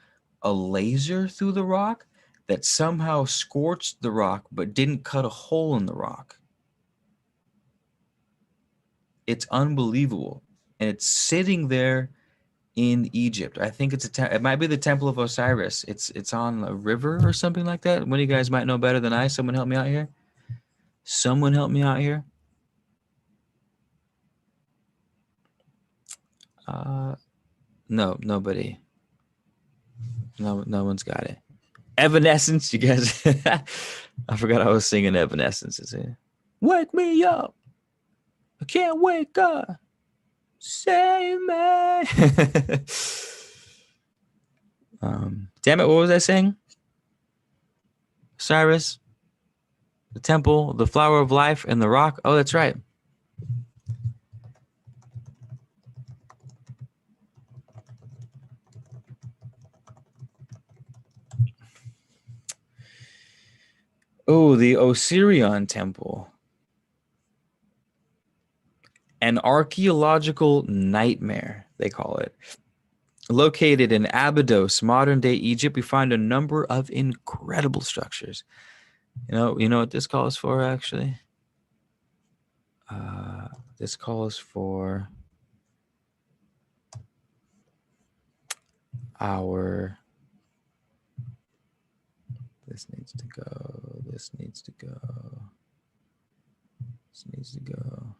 a laser through the rock that somehow scorched the rock but didn't cut a hole in the rock. It's unbelievable. And it's sitting there in Egypt. I think it might be the Temple of Osiris. It's on a river or something like that. One of you guys might know better than I. Someone help me out here. Someone help me out here. No, nobody. No one's got it. Evanescence, you guys. I forgot I was singing Evanescence. Wake me up. I can't wake up. Save me. Damn it, what was I saying? Cyrus, the temple, the flower of life, and the rock. Oh, that's right. Oh, the Osirian temple. An archaeological nightmare, they call it. Located in Abydos, modern-day Egypt, we find a number of incredible structures. You know what this calls for, actually? This calls for our... This needs to go. This needs to go. This needs to go.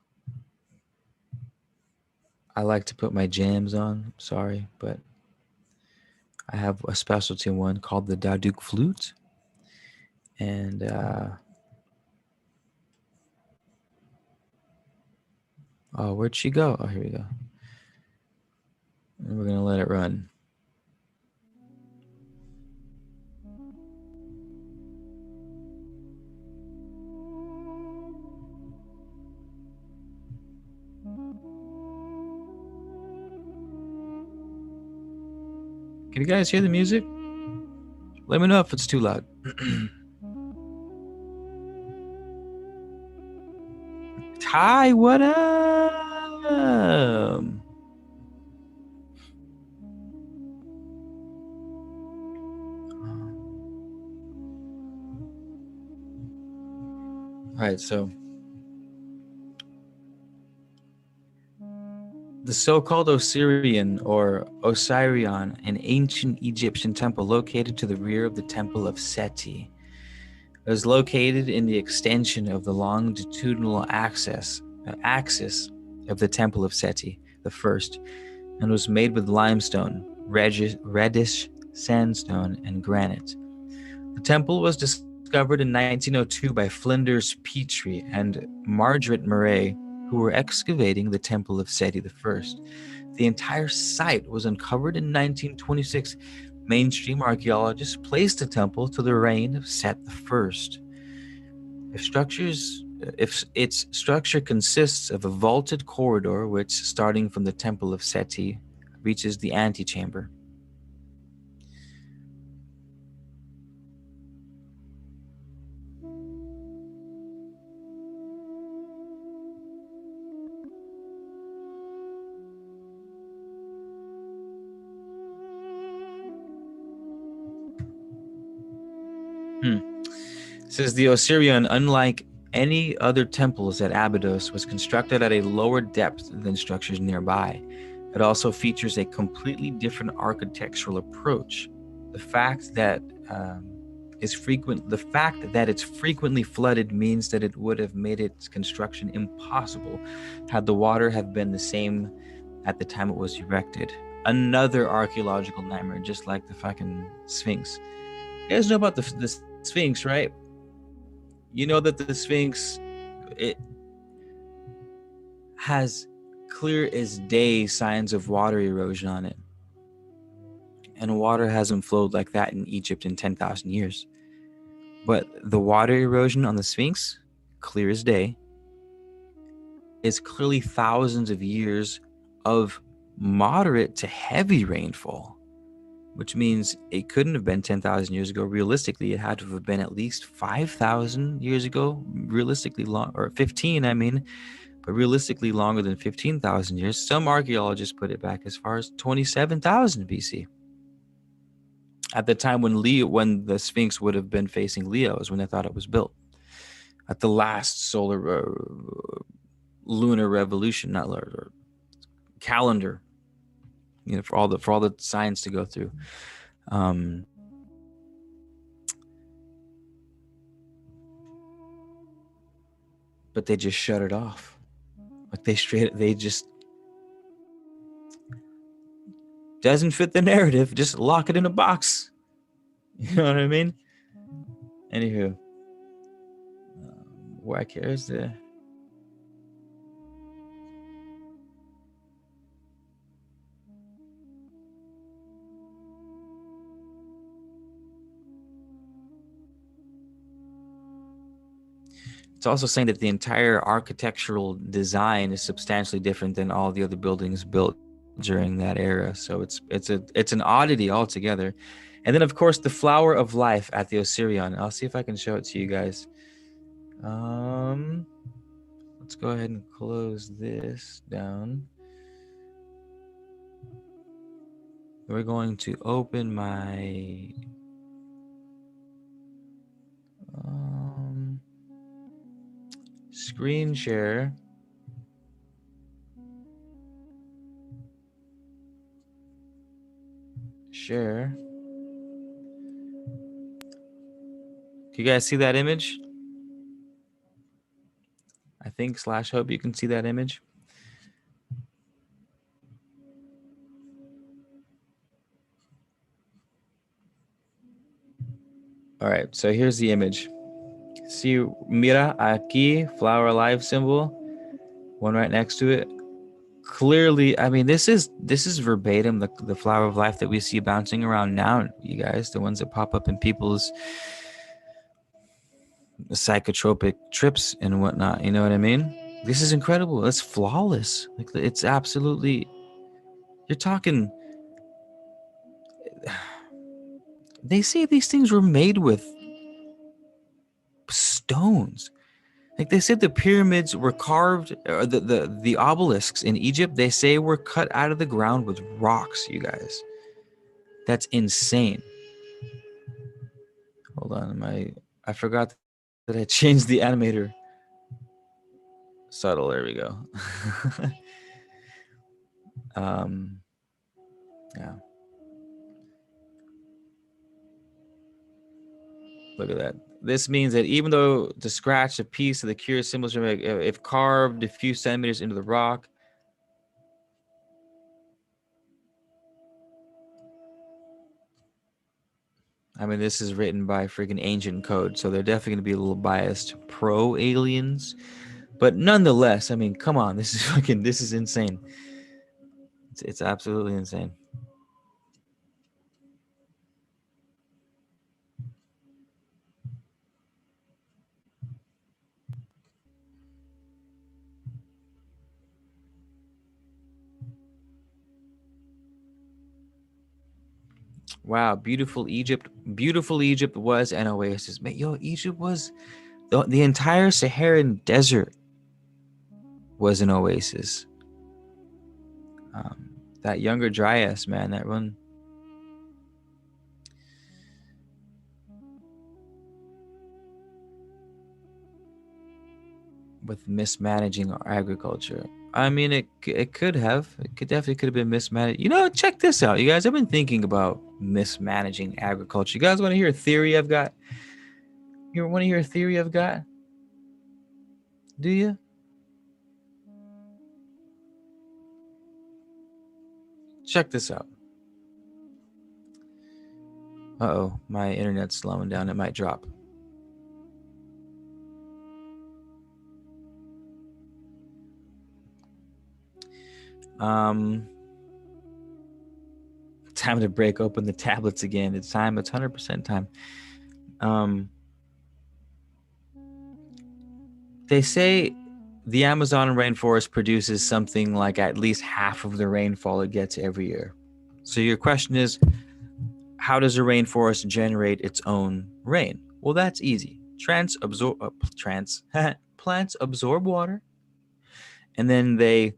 I like to put my jams on. Sorry, but I have a specialty one called the Duduk flute. And oh, where'd she go? Oh, here we go. And we're gonna let it run. Can you guys hear the music? Let me know if it's too loud. Hi, what up? All right, so the so-called Osirian or Osirion, an ancient Egyptian temple located to the rear of the Temple of Seti. It was located in the extension of the longitudinal axis of the Temple of Seti, the first, and was made with limestone, reddish sandstone, and granite. The temple was discovered in 1902 by Flinders Petrie and Margaret Murray, who were excavating the Temple of Seti I. The entire site was uncovered in 1926. Mainstream archaeologists placed the temple to the reign of Set I. If its structure consists of a vaulted corridor which, starting from the Temple of Seti, reaches the antechamber. It says the Osirian, unlike any other temples at Abydos, was constructed at a lower depth than structures nearby. It also features a completely different architectural approach. The fact that is frequent. The fact that it's frequently flooded means that it would have made its construction impossible had the water have been the same at the time it was erected. Another archaeological nightmare, just like the fucking Sphinx. You guys know about the Sphinx, right? You know that the Sphinx, it has clear as day signs of water erosion on it. And water hasn't flowed like that in Egypt in 10,000 years. But the water erosion on the Sphinx, clear as day, is clearly thousands of years of moderate to heavy rainfall, which means it couldn't have been 10,000 years ago. Realistically, it had to have been at least 5,000 years ago, realistically long, or 15, I mean, but realistically longer than 15,000 years. Some archaeologists put it back as far as 27,000 BC. At the time when the Sphinx would have been facing Leo is when they thought it was built. At the last solar lunar revolution, not or calendar, you know, for all the science to go through. But they just shut it off. Like they just doesn't fit the narrative. Just lock it in a box. You know what I mean? Anywho, why cares the? It's also saying that the entire architectural design is substantially different than all the other buildings built during that era. So it's an oddity altogether. And then of course the flower of life at the Osirion. I'll see if I can show it to you guys. Let's go ahead and close this down. We're going to open my screen share. Share. Can you guys see that image? I think / hope you can see that image. All right, so here's the image. See, mira aquí, flower alive symbol, one right next to it. Clearly, I mean, this is verbatim the flower of life that we see bouncing around now, you guys, the ones that pop up in people's psychotropic trips and whatnot. You know what I mean? This is incredible. It's flawless. Like, it's absolutely. You're talking. They say these things were made with stones. Like they said, the pyramids were carved, or the obelisks in Egypt, they say were cut out of the ground with rocks, you guys. That's insane. Hold on, I forgot that I changed the animator. Subtle, there we go. Yeah. Look at that. This means that even though to scratch a piece of the curious symbols, if carved a few centimeters into the rock, I mean, this is written by freaking ancient code, so they're definitely going to be a little biased pro aliens. But nonetheless, I mean, come on, this is insane. It's absolutely insane. Wow, beautiful Egypt was an oasis. Man, yo, Egypt was the entire Saharan desert was an oasis. That younger Dryas, man, that one. With mismanaging our agriculture. I mean, it could definitely have been mismanaged. You know, check this out, you guys. I've been thinking about mismanaging agriculture. You guys want to hear a theory I've got? You want to hear a theory I've got? Do you? Check this out. Uh-oh, my internet's slowing down. It might drop. Time to break open the tablets again. It's time. It's 100% time. They say the Amazon rainforest produces something like at least half of the rainfall it gets every year. So your question is, how does a rainforest generate its own rain? Well, that's easy. Plants absorb water, and then they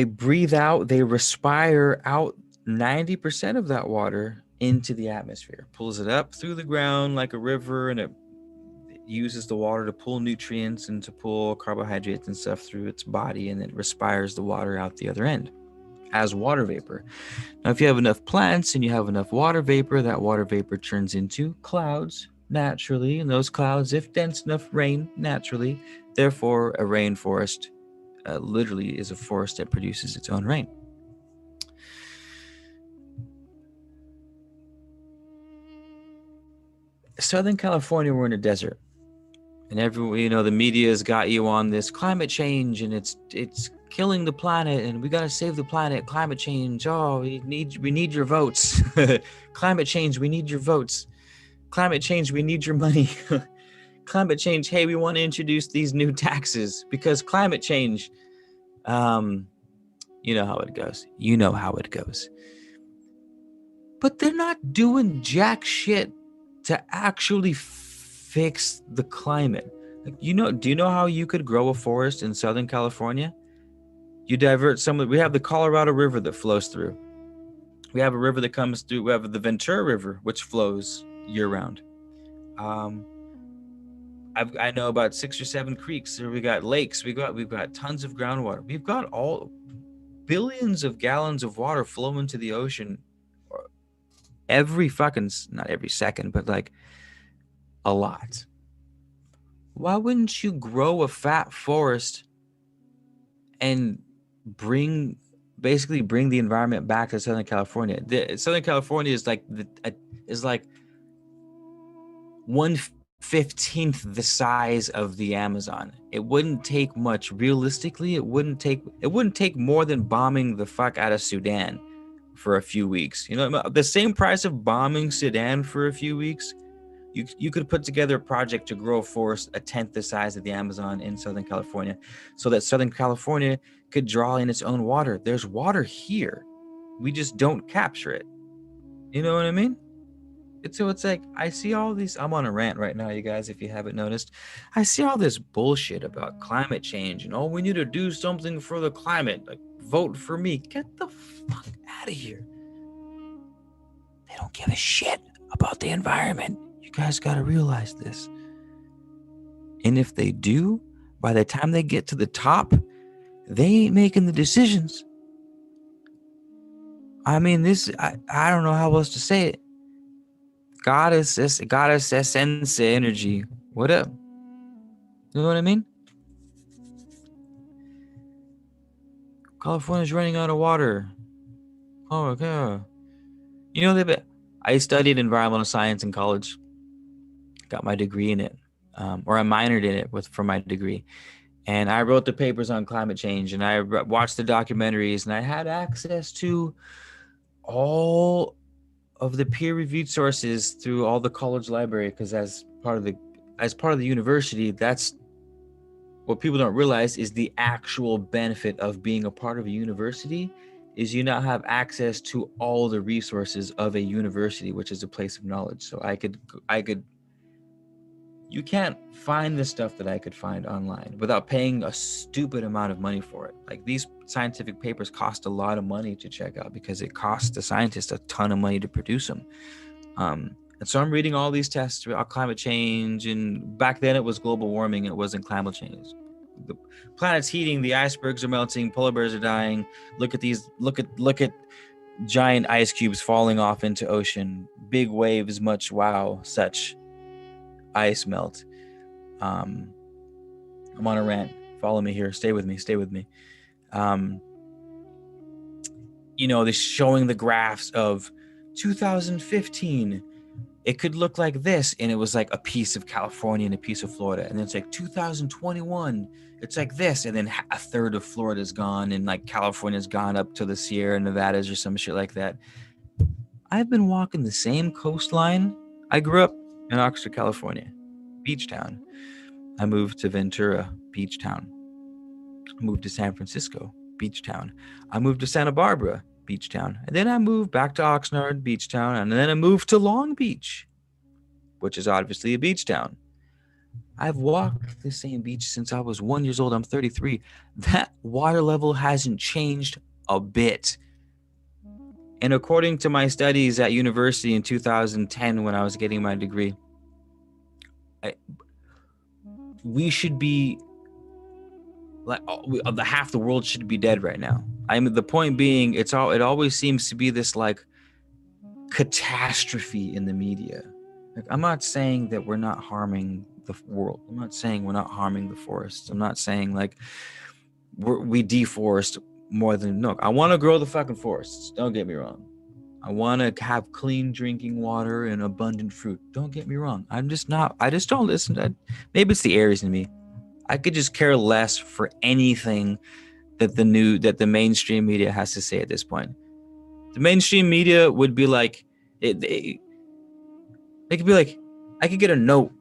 breathe out, they respire out 90% of that water into the atmosphere, pulls it up through the ground like a river, and it uses the water to pull nutrients and to pull carbohydrates and stuff through its body, and it respires the water out the other end as water vapor. Now, if you have enough plants and you have enough water vapor, that water vapor turns into clouds naturally, and those clouds, if dense enough, rain naturally. Therefore, a rainforest literally is a forest that produces its own rain. Southern California, we're in a desert, and the media has got you on this climate change, and it's killing the planet, and we got to save the planet. Climate change. Oh, we need your votes. Climate change. We need your votes. Climate change. We need your money. Climate change. Hey, we want to introduce these new taxes because climate change. You know how it goes. But they're not doing jack shit to actually fix the climate. Like, do you know how you could grow a forest in Southern California? You divert we have the Colorado River that flows through. We have a river that comes through. We have the Ventura River, which flows year round. I know about 6 or 7 creeks. We got lakes. We've got tons of groundwater. We've got all billions of gallons of water flow into the ocean not every second, but like a lot. Why wouldn't you grow a fat forest and bring the environment back to Southern California? Southern California is like 1/15 the size of the Amazon. It wouldn't take much. Realistically, it wouldn't take more than bombing the fuck out of Sudan for a few weeks. The same price of bombing Sudan for a few weeks, you could put together a project to grow a forest 1/10 the size of the Amazon in Southern California, so that Southern California could draw in its own water. There's water here. We just don't capture it. You know what I mean? It's like, I see all these, I'm on a rant right now, you guys, if you haven't noticed. I see all this bullshit about climate change and, we need to do something for the climate, like vote for me. Get the fuck out of here. They don't give a shit about the environment. You guys got to realize this. And if they do, by the time they get to the top, they ain't making the decisions. I mean, I don't know how else to say it. Goddess essence energy. What up? You know what I mean? California's running out of water. Oh, okay. I studied environmental science in college. Got my degree in it, or I minored in it for my degree. And I wrote the papers on climate change, and I watched the documentaries, and I had access to all of the peer-reviewed sources through all the college library, because as part of the university, that's what people don't realize is the actual benefit of being a part of a university is you now have access to all the resources of a university, which is a place of knowledge. So you can't find the stuff that I could find online without paying a stupid amount of money for it. Like, these scientific papers cost a lot of money to check out because it costs the scientists a ton of money to produce them. And so I'm reading all these tests about climate change, and back then it was global warming. It wasn't climate change. The planet's heating, the icebergs are melting, polar bears are dying. Look at giant ice cubes falling off into ocean, big waves, much wow, such ice melt. I'm on a rant. Follow me here. Stay with me. Stay with me. They're showing the graphs of 2015. It could look like this, and it was like a piece of California and a piece of Florida. And then it's like 2021, it's like this, and then a third of Florida's gone, and like California's gone up to the Sierra Nevadas or some shit like that. I've been walking the same coastline. I grew up in Oxford, California, beach town. I moved to Ventura, beach town. I moved to San Francisco, beach town. I moved to Santa Barbara, beach town. And then I moved back to Oxnard, beach town. And then I moved to Long Beach, which is obviously a beach town. I've walked the same beach since I was 1 year old. I'm 33. That water level hasn't changed a bit. And according to my studies at university in 2010, when I was getting my degree, we should be like half the world should be dead right now. I mean, the point being, it always seems to be this like catastrophe in the media. Like, I'm not saying that we're not harming the world. I'm not saying we're not harming the forests. I'm not saying like we deforest more than no. I want to grow the fucking forests. Don't get me wrong. I want to have clean drinking water and abundant fruit. Don't get me wrong. I just don't listen to. Maybe it's the Aries in me. I could just care less for anything that the mainstream media has to say at this point. The mainstream media would be like, they could be like, I could get a note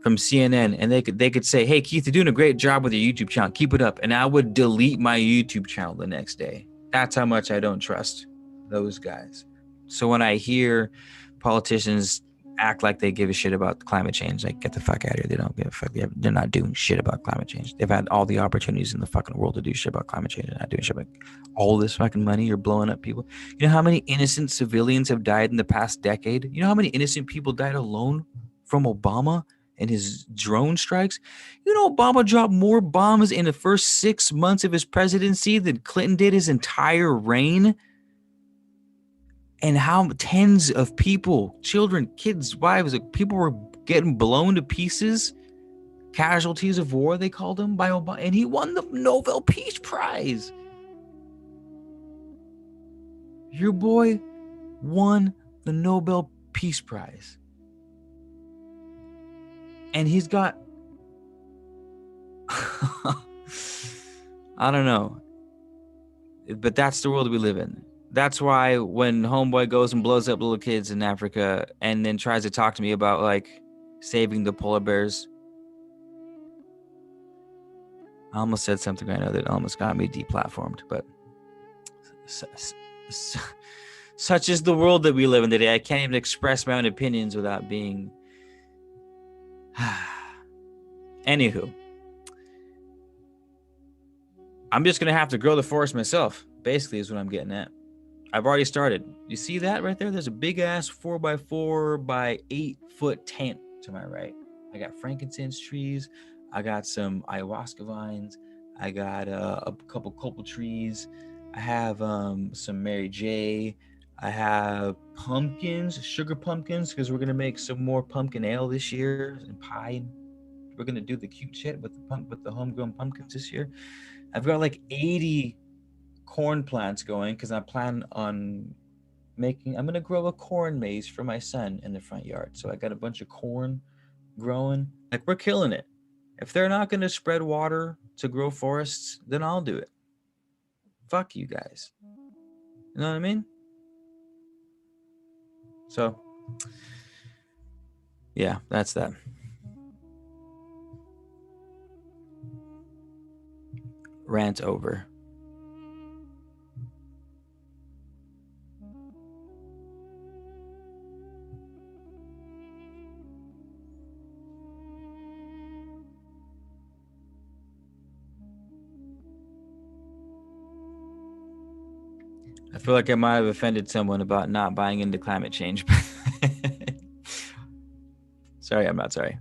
from CNN and they could say, hey Keith, you're doing a great job with your YouTube channel. Keep it up. And I would delete my YouTube channel the next day. That's how much I don't trust those guys. So when I hear politicians act like they give a shit about climate change, like, get the fuck out of here. They don't give a fuck. They're not doing shit about climate change. They've had all the opportunities in the fucking world to do shit about climate change. They're not doing shit about all this fucking money. You're blowing up people. You know how many innocent civilians have died in the past decade? You know how many innocent people died alone from Obama and his drone strikes? You know, Obama dropped more bombs in the first 6 months of his presidency than Clinton did his entire reign. And how tens of people, children, kids, wives, people were getting blown to pieces, casualties of war, they called them, by Obama, and he won the Nobel Peace Prize. Your boy won the Nobel Peace Prize. And he's got, I don't know, but that's the world we live in. That's why when homeboy goes and blows up little kids in Africa and then tries to talk to me about like saving the polar bears, I almost said something I know that almost got me deplatformed, but such is the world that we live in today. I can't even express my own opinions without being anywho. I'm just gonna have to grow the forest myself, basically, is what I'm getting at. I've already started. You see that right there? There's a big ass 4x4 by 8 foot tent to my right. I got frankincense trees. I got some ayahuasca vines. I got a couple copal trees. I have some Mary J. I have pumpkins, sugar pumpkins, because we're gonna make some more pumpkin ale this year and pie. We're gonna do the cute shit with the homegrown pumpkins this year. I've got like 80 corn plants going because I plan on I'm gonna grow a corn maze for my son in the front yard. So I got a bunch of corn growing. Like, we're killing it. If they're not gonna spread water to grow forests, then I'll do it. Fuck you guys. You know what I mean? So yeah, that's that. Rant over. I feel like I might have offended someone about not buying into climate change. Sorry, I'm not sorry.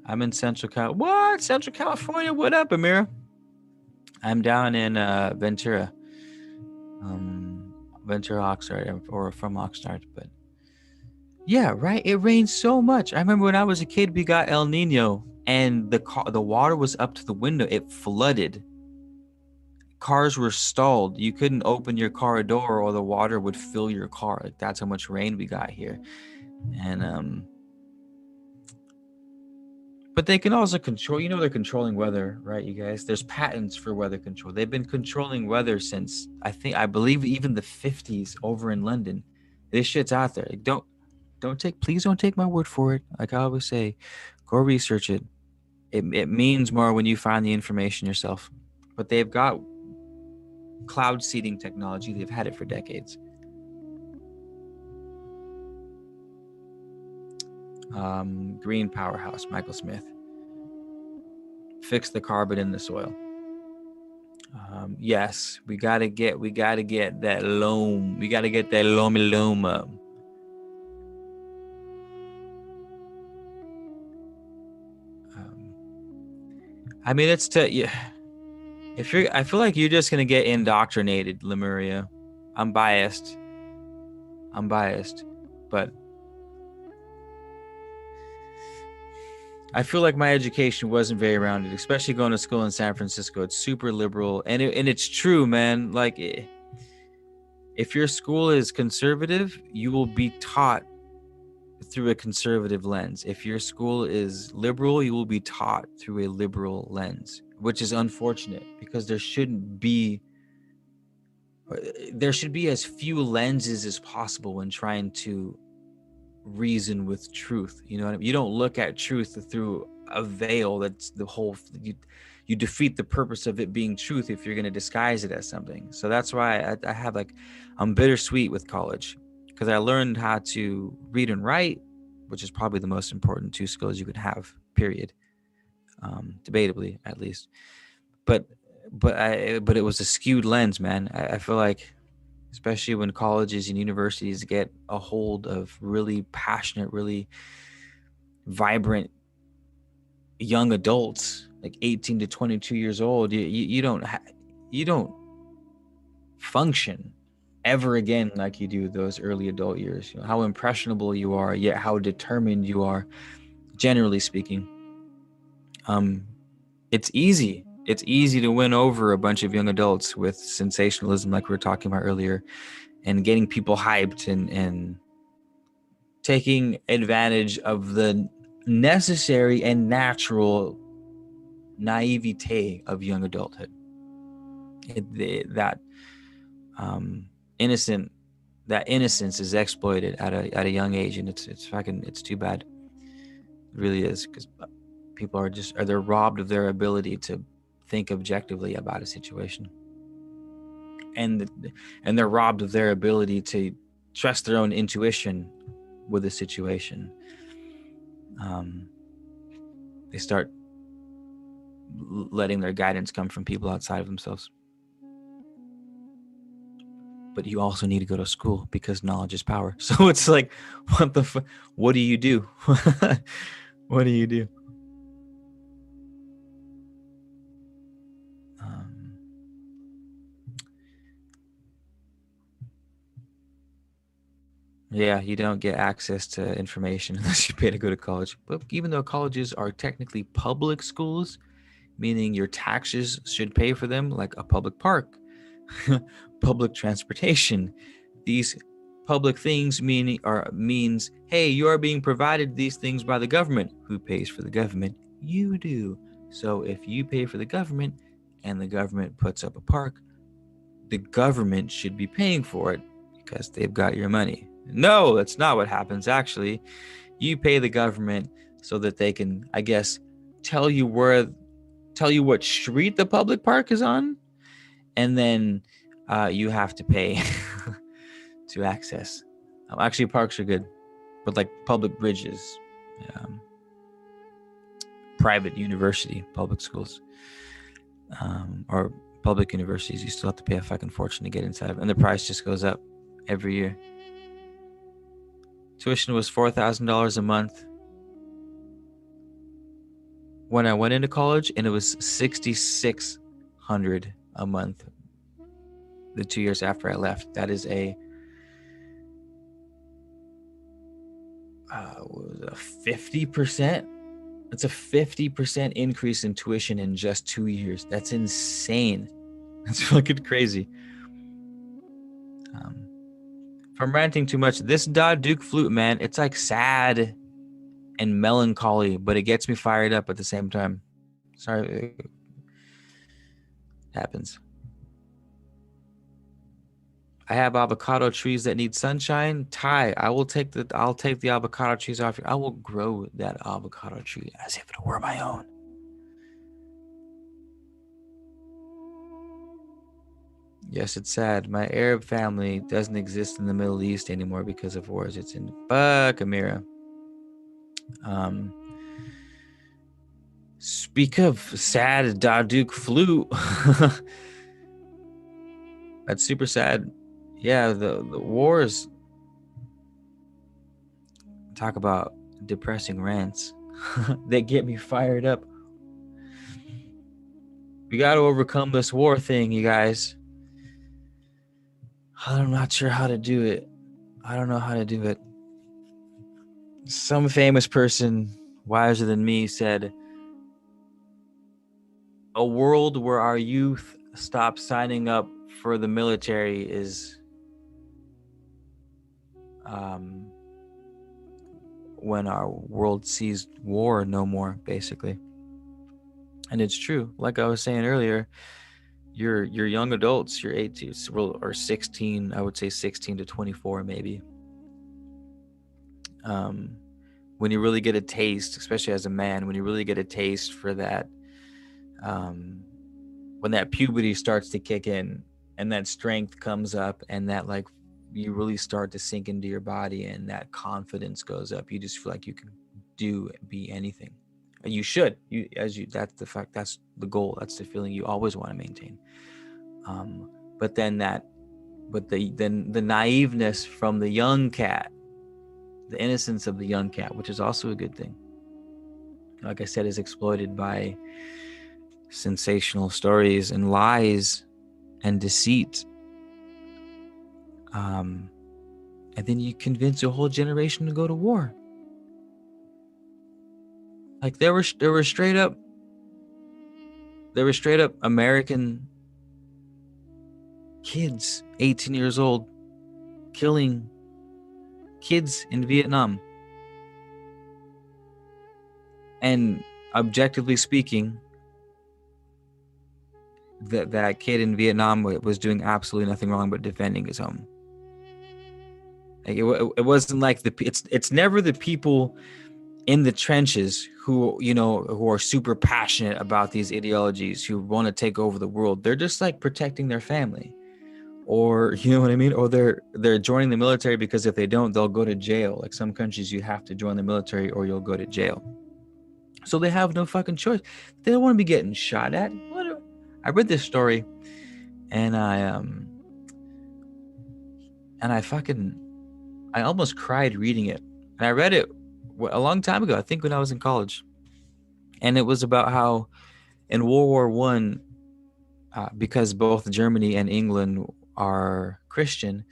I'm in Central California. What? Central California? What up, Amira? I'm down in Ventura, Ventura, Oxnard, or from Oxnard. But yeah, right. It rains so much. I remember when I was a kid, we got El Nino, and the water was up to the window. It flooded. Cars were stalled. You couldn't open your car door, or the water would fill your car. Like, that's how much rain we got here. And but they can also control. They're controlling weather, right? You guys. There's patents for weather control. They've been controlling weather since I believe even the 50s over in London. This shit's out there. Like, please don't take my word for it. Like I always say, go research it. It means more when you find the information yourself. But they've got cloud seeding technology. They've had it for decades. Green powerhouse, Michael Smith. Fix the carbon in the soil. Yes, we gotta get that loam. We gotta get that loam up. I mean, it's to yeah. I feel like you're just gonna get indoctrinated, Lemuria. I'm biased, but I feel like my education wasn't very rounded, especially going to school in San Francisco. It's super liberal, and it's true, man. Like, if your school is conservative, you will be taught through a conservative lens. If your school is liberal, you will be taught through a liberal lens, which is unfortunate because there should be as few lenses as possible when trying to reason with truth. You know what I mean? You don't look at truth through a veil. That's the whole. You defeat the purpose of it being truth if you're going to disguise it as something. So that's why I have I'm bittersweet with college, because I learned how to read and write, which is probably the most important two skills you could have. Period. Debatably, at least. But it was a skewed lens, man. I feel like, especially when colleges and universities get a hold of really passionate, really vibrant young adults, like 18 to 22 years old, you don't function ever again like you do those early adult years. How impressionable you are, yet how determined you are, generally speaking. It's easy to win over a bunch of young adults with sensationalism, like we were talking about earlier, and getting people hyped and taking advantage of the necessary and natural naivete of young adulthood. Um, innocent that innocence is exploited at a young age, and it's too bad. It really is, because people they're robbed of their ability to think objectively about a situation, and they're robbed of their ability to trust their own intuition with a situation. They start letting their guidance come from people outside of themselves. But you also need to go to school because knowledge is power. So it's like, what do you do? What do you do? Yeah, you don't get access to information unless you pay to go to college. But even though colleges are technically public schools, meaning your taxes should pay for them, like a public park, public transportation, these public things means, hey, you are being provided these things by the government. Who pays for the government? You do. So if you pay for the government and the government puts up a park, the government should be paying for it because they've got your money. No, that's not what happens. Actually, you pay the government so that they can, I guess, tell you what street the public park is on, and then you have to pay to access. Actually, parks are good, but like public bridges, private university, public schools, or public universities, you still have to pay a fucking fortune to get inside of it, and the price just goes up every year. Tuition was $4,000 a month when I went into college, and it was $6,600 $1,500 a month the 2 years after I left. That is a 50%. That's a 50% increase in tuition in just 2 years. That's insane. That's fucking crazy. If I'm ranting too much, this Duke flute, man, it's like sad and melancholy, but it gets me fired up at the same time. Sorry, it happens. I have avocado trees that need sunshine. Ty, I'll take the avocado trees off you. I will grow that avocado tree as if it were my own. Yes, it's sad. My Arab family doesn't exist in the Middle East anymore because of wars. It's in Amira. Speak of sad Duke flute. That's super sad. Yeah, the wars. Talk about depressing rants. They get me fired up. We got to overcome this war thing, you guys. I'm not sure how to do it. I don't know how to do it. Some famous person, wiser than me, said, a world where our youth stop signing up for the military is when our world sees war no more, basically. And it's true. Like I was saying earlier, your young adults, your 18 or 16, I would say 16 to 24 maybe. When you really get a taste, especially as a man, when you really get a taste for that, when that puberty starts to kick in and that strength comes up and that like you really start to sink into your body and that confidence goes up, you just feel like you can be anything. You should. That's the fact. That's the goal. That's the feeling you always want to maintain. But then the naiveness from the young cat, the innocence of the young cat, which is also a good thing, like I said, is exploited by sensational stories and lies and deceit. And then you convince a whole generation to go to war. Like there were straight up American kids, 18 years old, killing kids in Vietnam. And objectively speaking, that kid in Vietnam was doing absolutely nothing wrong but defending his home. Like it wasn't like it's never the people in the trenches who are super passionate about these ideologies, who want to take over the world. They're just like protecting their family, or you know what I mean, or they're joining the military because if they don't, they'll go to jail. Like some countries, you have to join the military or you'll go to jail. So they have no fucking choice. They don't want to be getting shot at. I read this story, and I almost cried reading it. And I read it a long time ago, I think when I was in college. And it was about how in World War I, because both Germany and England are Christian,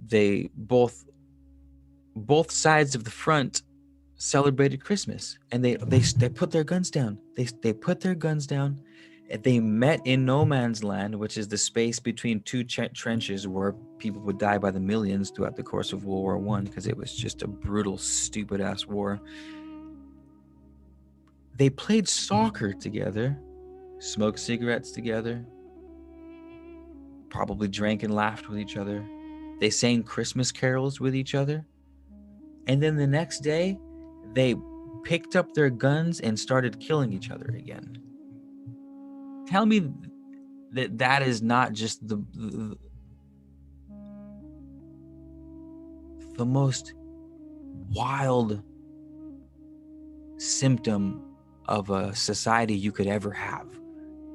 they both sides of the front celebrated Christmas, and they put their guns down. They put their guns down. They met in no man's land, which is the space between two trenches where people would die by the millions throughout the course of World War I, because it was just a brutal, stupid-ass war. They played soccer together, smoked cigarettes together, probably drank and laughed with each other. They sang Christmas carols with each other. And then the next day, they picked up their guns and started killing each other again. Tell me that is not just the most wild symptom of a society you could ever have.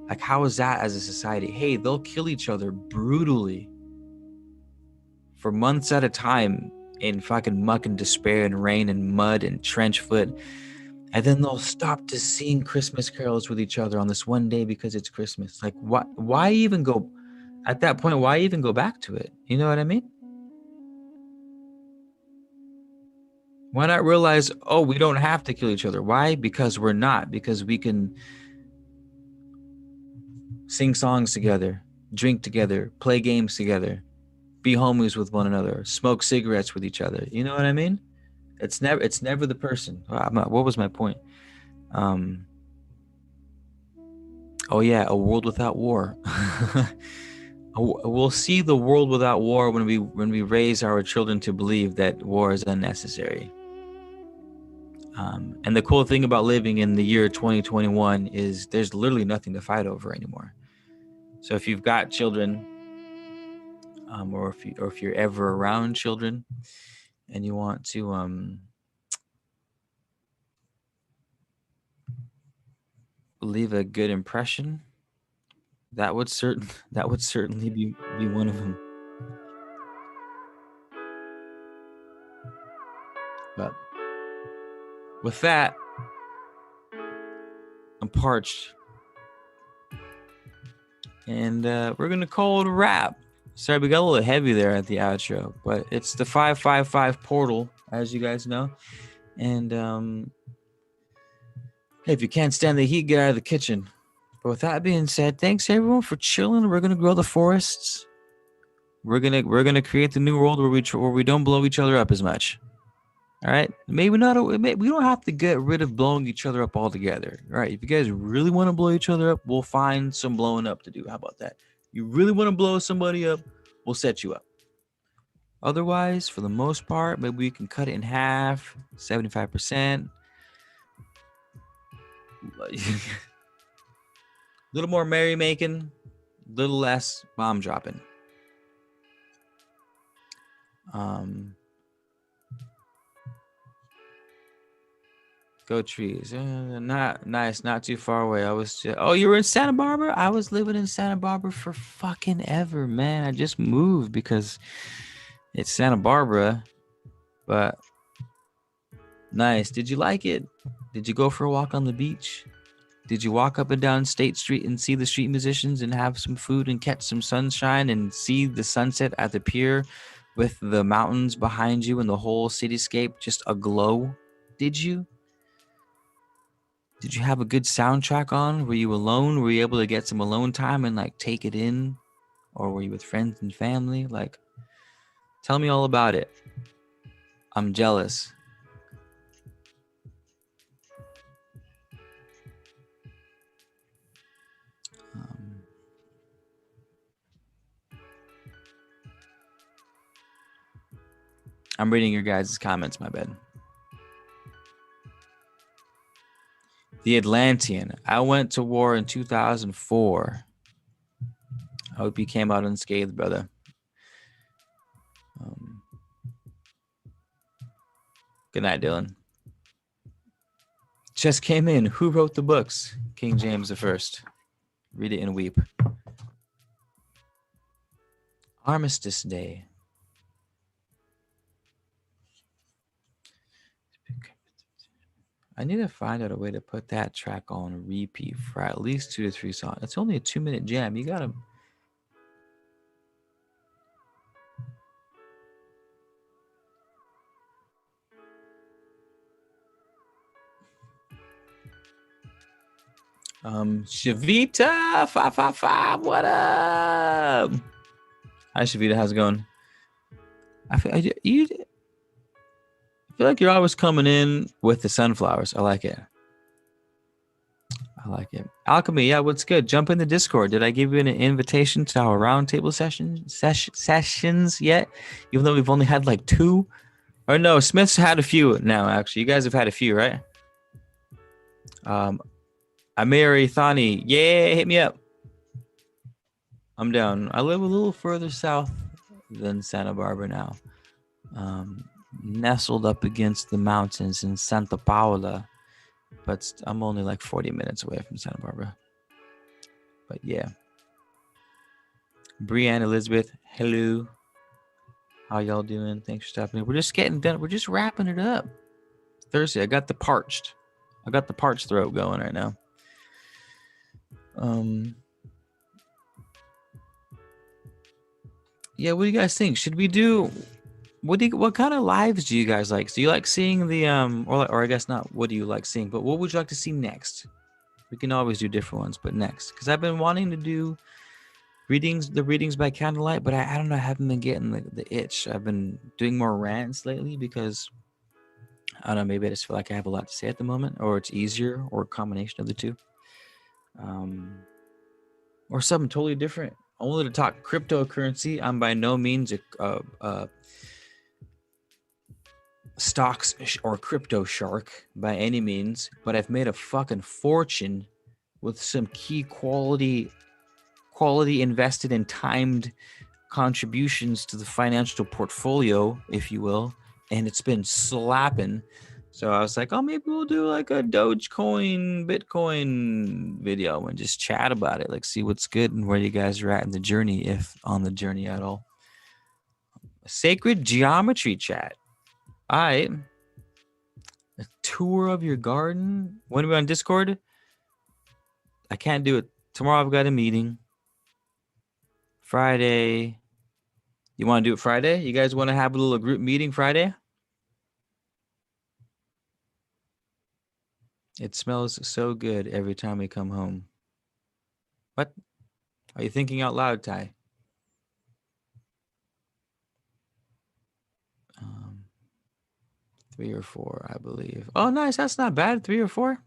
Like, how is that as a society? Hey, they'll kill each other brutally for months at a time in fucking muck and despair and rain and mud and trench foot. and then they'll stop to sing Christmas carols with each other on this one day because it's Christmas. Like, why even go at that point? Why even go back to it? You know what I mean? Why not realize, oh, we don't have to kill each other? Why? Because we're not. Because we can sing songs together, drink together, play games together, be homies with one another, smoke cigarettes with each other. You know what I mean? It's never the person. What was my point? Um, oh yeah, a world without war. We'll see the world without war when we raise our children to believe that war is unnecessary. And the cool thing about living in the year 2021 is there's literally nothing to fight over anymore. So if you've got children, or if you're ever around children, and you want to leave a good impression, that would certainly be one of them. But with that, I'm parched, and we're gonna call it a wrap. Sorry, we got a little heavy there at the outro, but it's the 555 portal, as you guys know. And hey, if you can't stand the heat, get out of the kitchen. But with that being said, thanks everyone for chilling. We're gonna grow the forests. We're gonna create the new world where we don't blow each other up as much. All right, maybe not. We don't have to get rid of blowing each other up altogether. All right, if you guys really want to blow each other up, we'll find some blowing up to do. How about that? You really want to blow somebody up, we'll set you up. Otherwise, for the most part, maybe we can cut it in half, 75%. A little more merrymaking, a little less bomb dropping. Go trees. Not nice, not too far away. Oh, you were in Santa Barbara? I was living in Santa Barbara for fucking ever, man. I just moved because it's Santa Barbara, but nice. Did you like it? Did you go for a walk on the beach? Did you walk up and down State Street and see the street musicians and have some food and catch some sunshine and see the sunset at the pier with the mountains behind you and the whole cityscape just aglow? Did you? Did you have a good soundtrack on? Were you alone? Were you able to get some alone time and like take it in? Or were you with friends and family? Like, tell me all about it. I'm jealous. I'm reading your guys' comments, my bad. The Atlantean. I went to war in 2004. I hope you came out unscathed, brother. Good night, Dylan. Just came in. Who wrote the books? King James I. Read it and weep. Armistice Day. I need to find out a way to put that track on repeat for at least 2 to 3 songs. It's only a 2-minute jam. You gotta. Shavita 555, what up? Hi Shavita, how's it going? I feel like you're always coming in with the sunflowers. I like it. Alchemy, yeah, what's good? Jump in the Discord. Did I give you an invitation to our roundtable sessions yet? Even though we've only had like 2? Or no, Smith's had a few now, actually. You guys have had a few, right? Amiri Thani, yeah, hit me up. I'm down. I live a little further south than Santa Barbara now. Nestled up against the mountains in Santa Paula, but I'm only like 40 minutes away from Santa Barbara. But yeah. Brianne Elizabeth, hello. How y'all doing? Thanks for stopping in. We're just getting done. We're just wrapping it up. Thursday, I got the parched. I got the parched throat going right now. Yeah, what do you guys think? Should we do what kind of lives do you guys like? Do you like seeing the or I guess not what do you like seeing, but what would you like to see next? We can always do different ones, but next. Because I've been wanting to do the readings by candlelight, but I don't know, I haven't been getting the itch. I've been doing more rants lately because I don't know, maybe I just feel like I have a lot to say at the moment, or it's easier, or a combination of the two. Or something totally different. Only to talk cryptocurrency. I'm by no means a stocks or crypto shark by any means, but I've made a fucking fortune with some key quality invested and timed contributions to the financial portfolio, if you will, and it's been slapping. So I was like, oh, maybe we'll do like a Dogecoin, Bitcoin video and just chat about it, like see what's good and where you guys are at in the journey, if on the journey at all. Sacred geometry chat. All right. A tour of your garden. When are we on Discord? I can't do it. Tomorrow I've got a meeting. Friday. You want to do it Friday? You guys want to have a little group meeting Friday? It smells so good every time we come home. What? Are you thinking out loud, Ty? 3 or 4, I believe. Oh, nice. That's not bad. 3 or 4.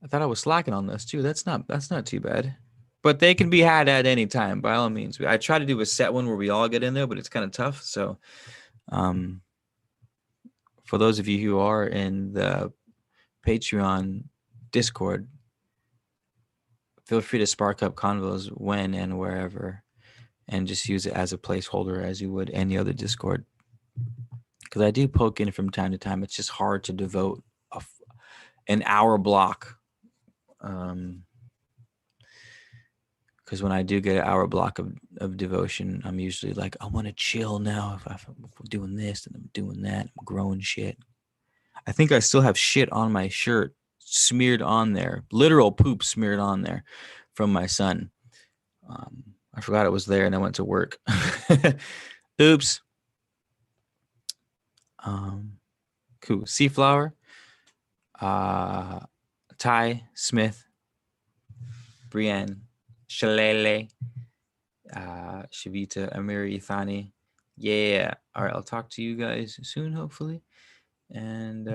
I thought I was slacking on this too. That's not too bad. But they can be had at any time, by all means. I try to do a set one where we all get in there, but it's kind of tough. So, for those of you who are in the Patreon Discord, feel free to spark up convos when and wherever, and just use it as a placeholder as you would any other Discord. Because I do poke in from time to time. It's just hard to devote an hour block. Because when I do get an hour block of devotion, I'm usually like, I want to chill now. If I'm doing this and I'm doing that, I'm growing shit. I think I still have shit on my shirt smeared on there, literal poop smeared on there from my son. I forgot it was there and I went to work. Oops. Cool. Seaflower, Ty Smith, Brienne, Shalele, Shavita, Amiri, Thani. Yeah. All right. I'll talk to you guys soon, hopefully. And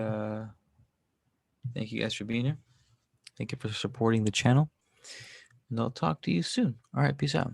thank you guys for being here. Thank you for supporting the channel. And I'll talk to you soon. All right. Peace out.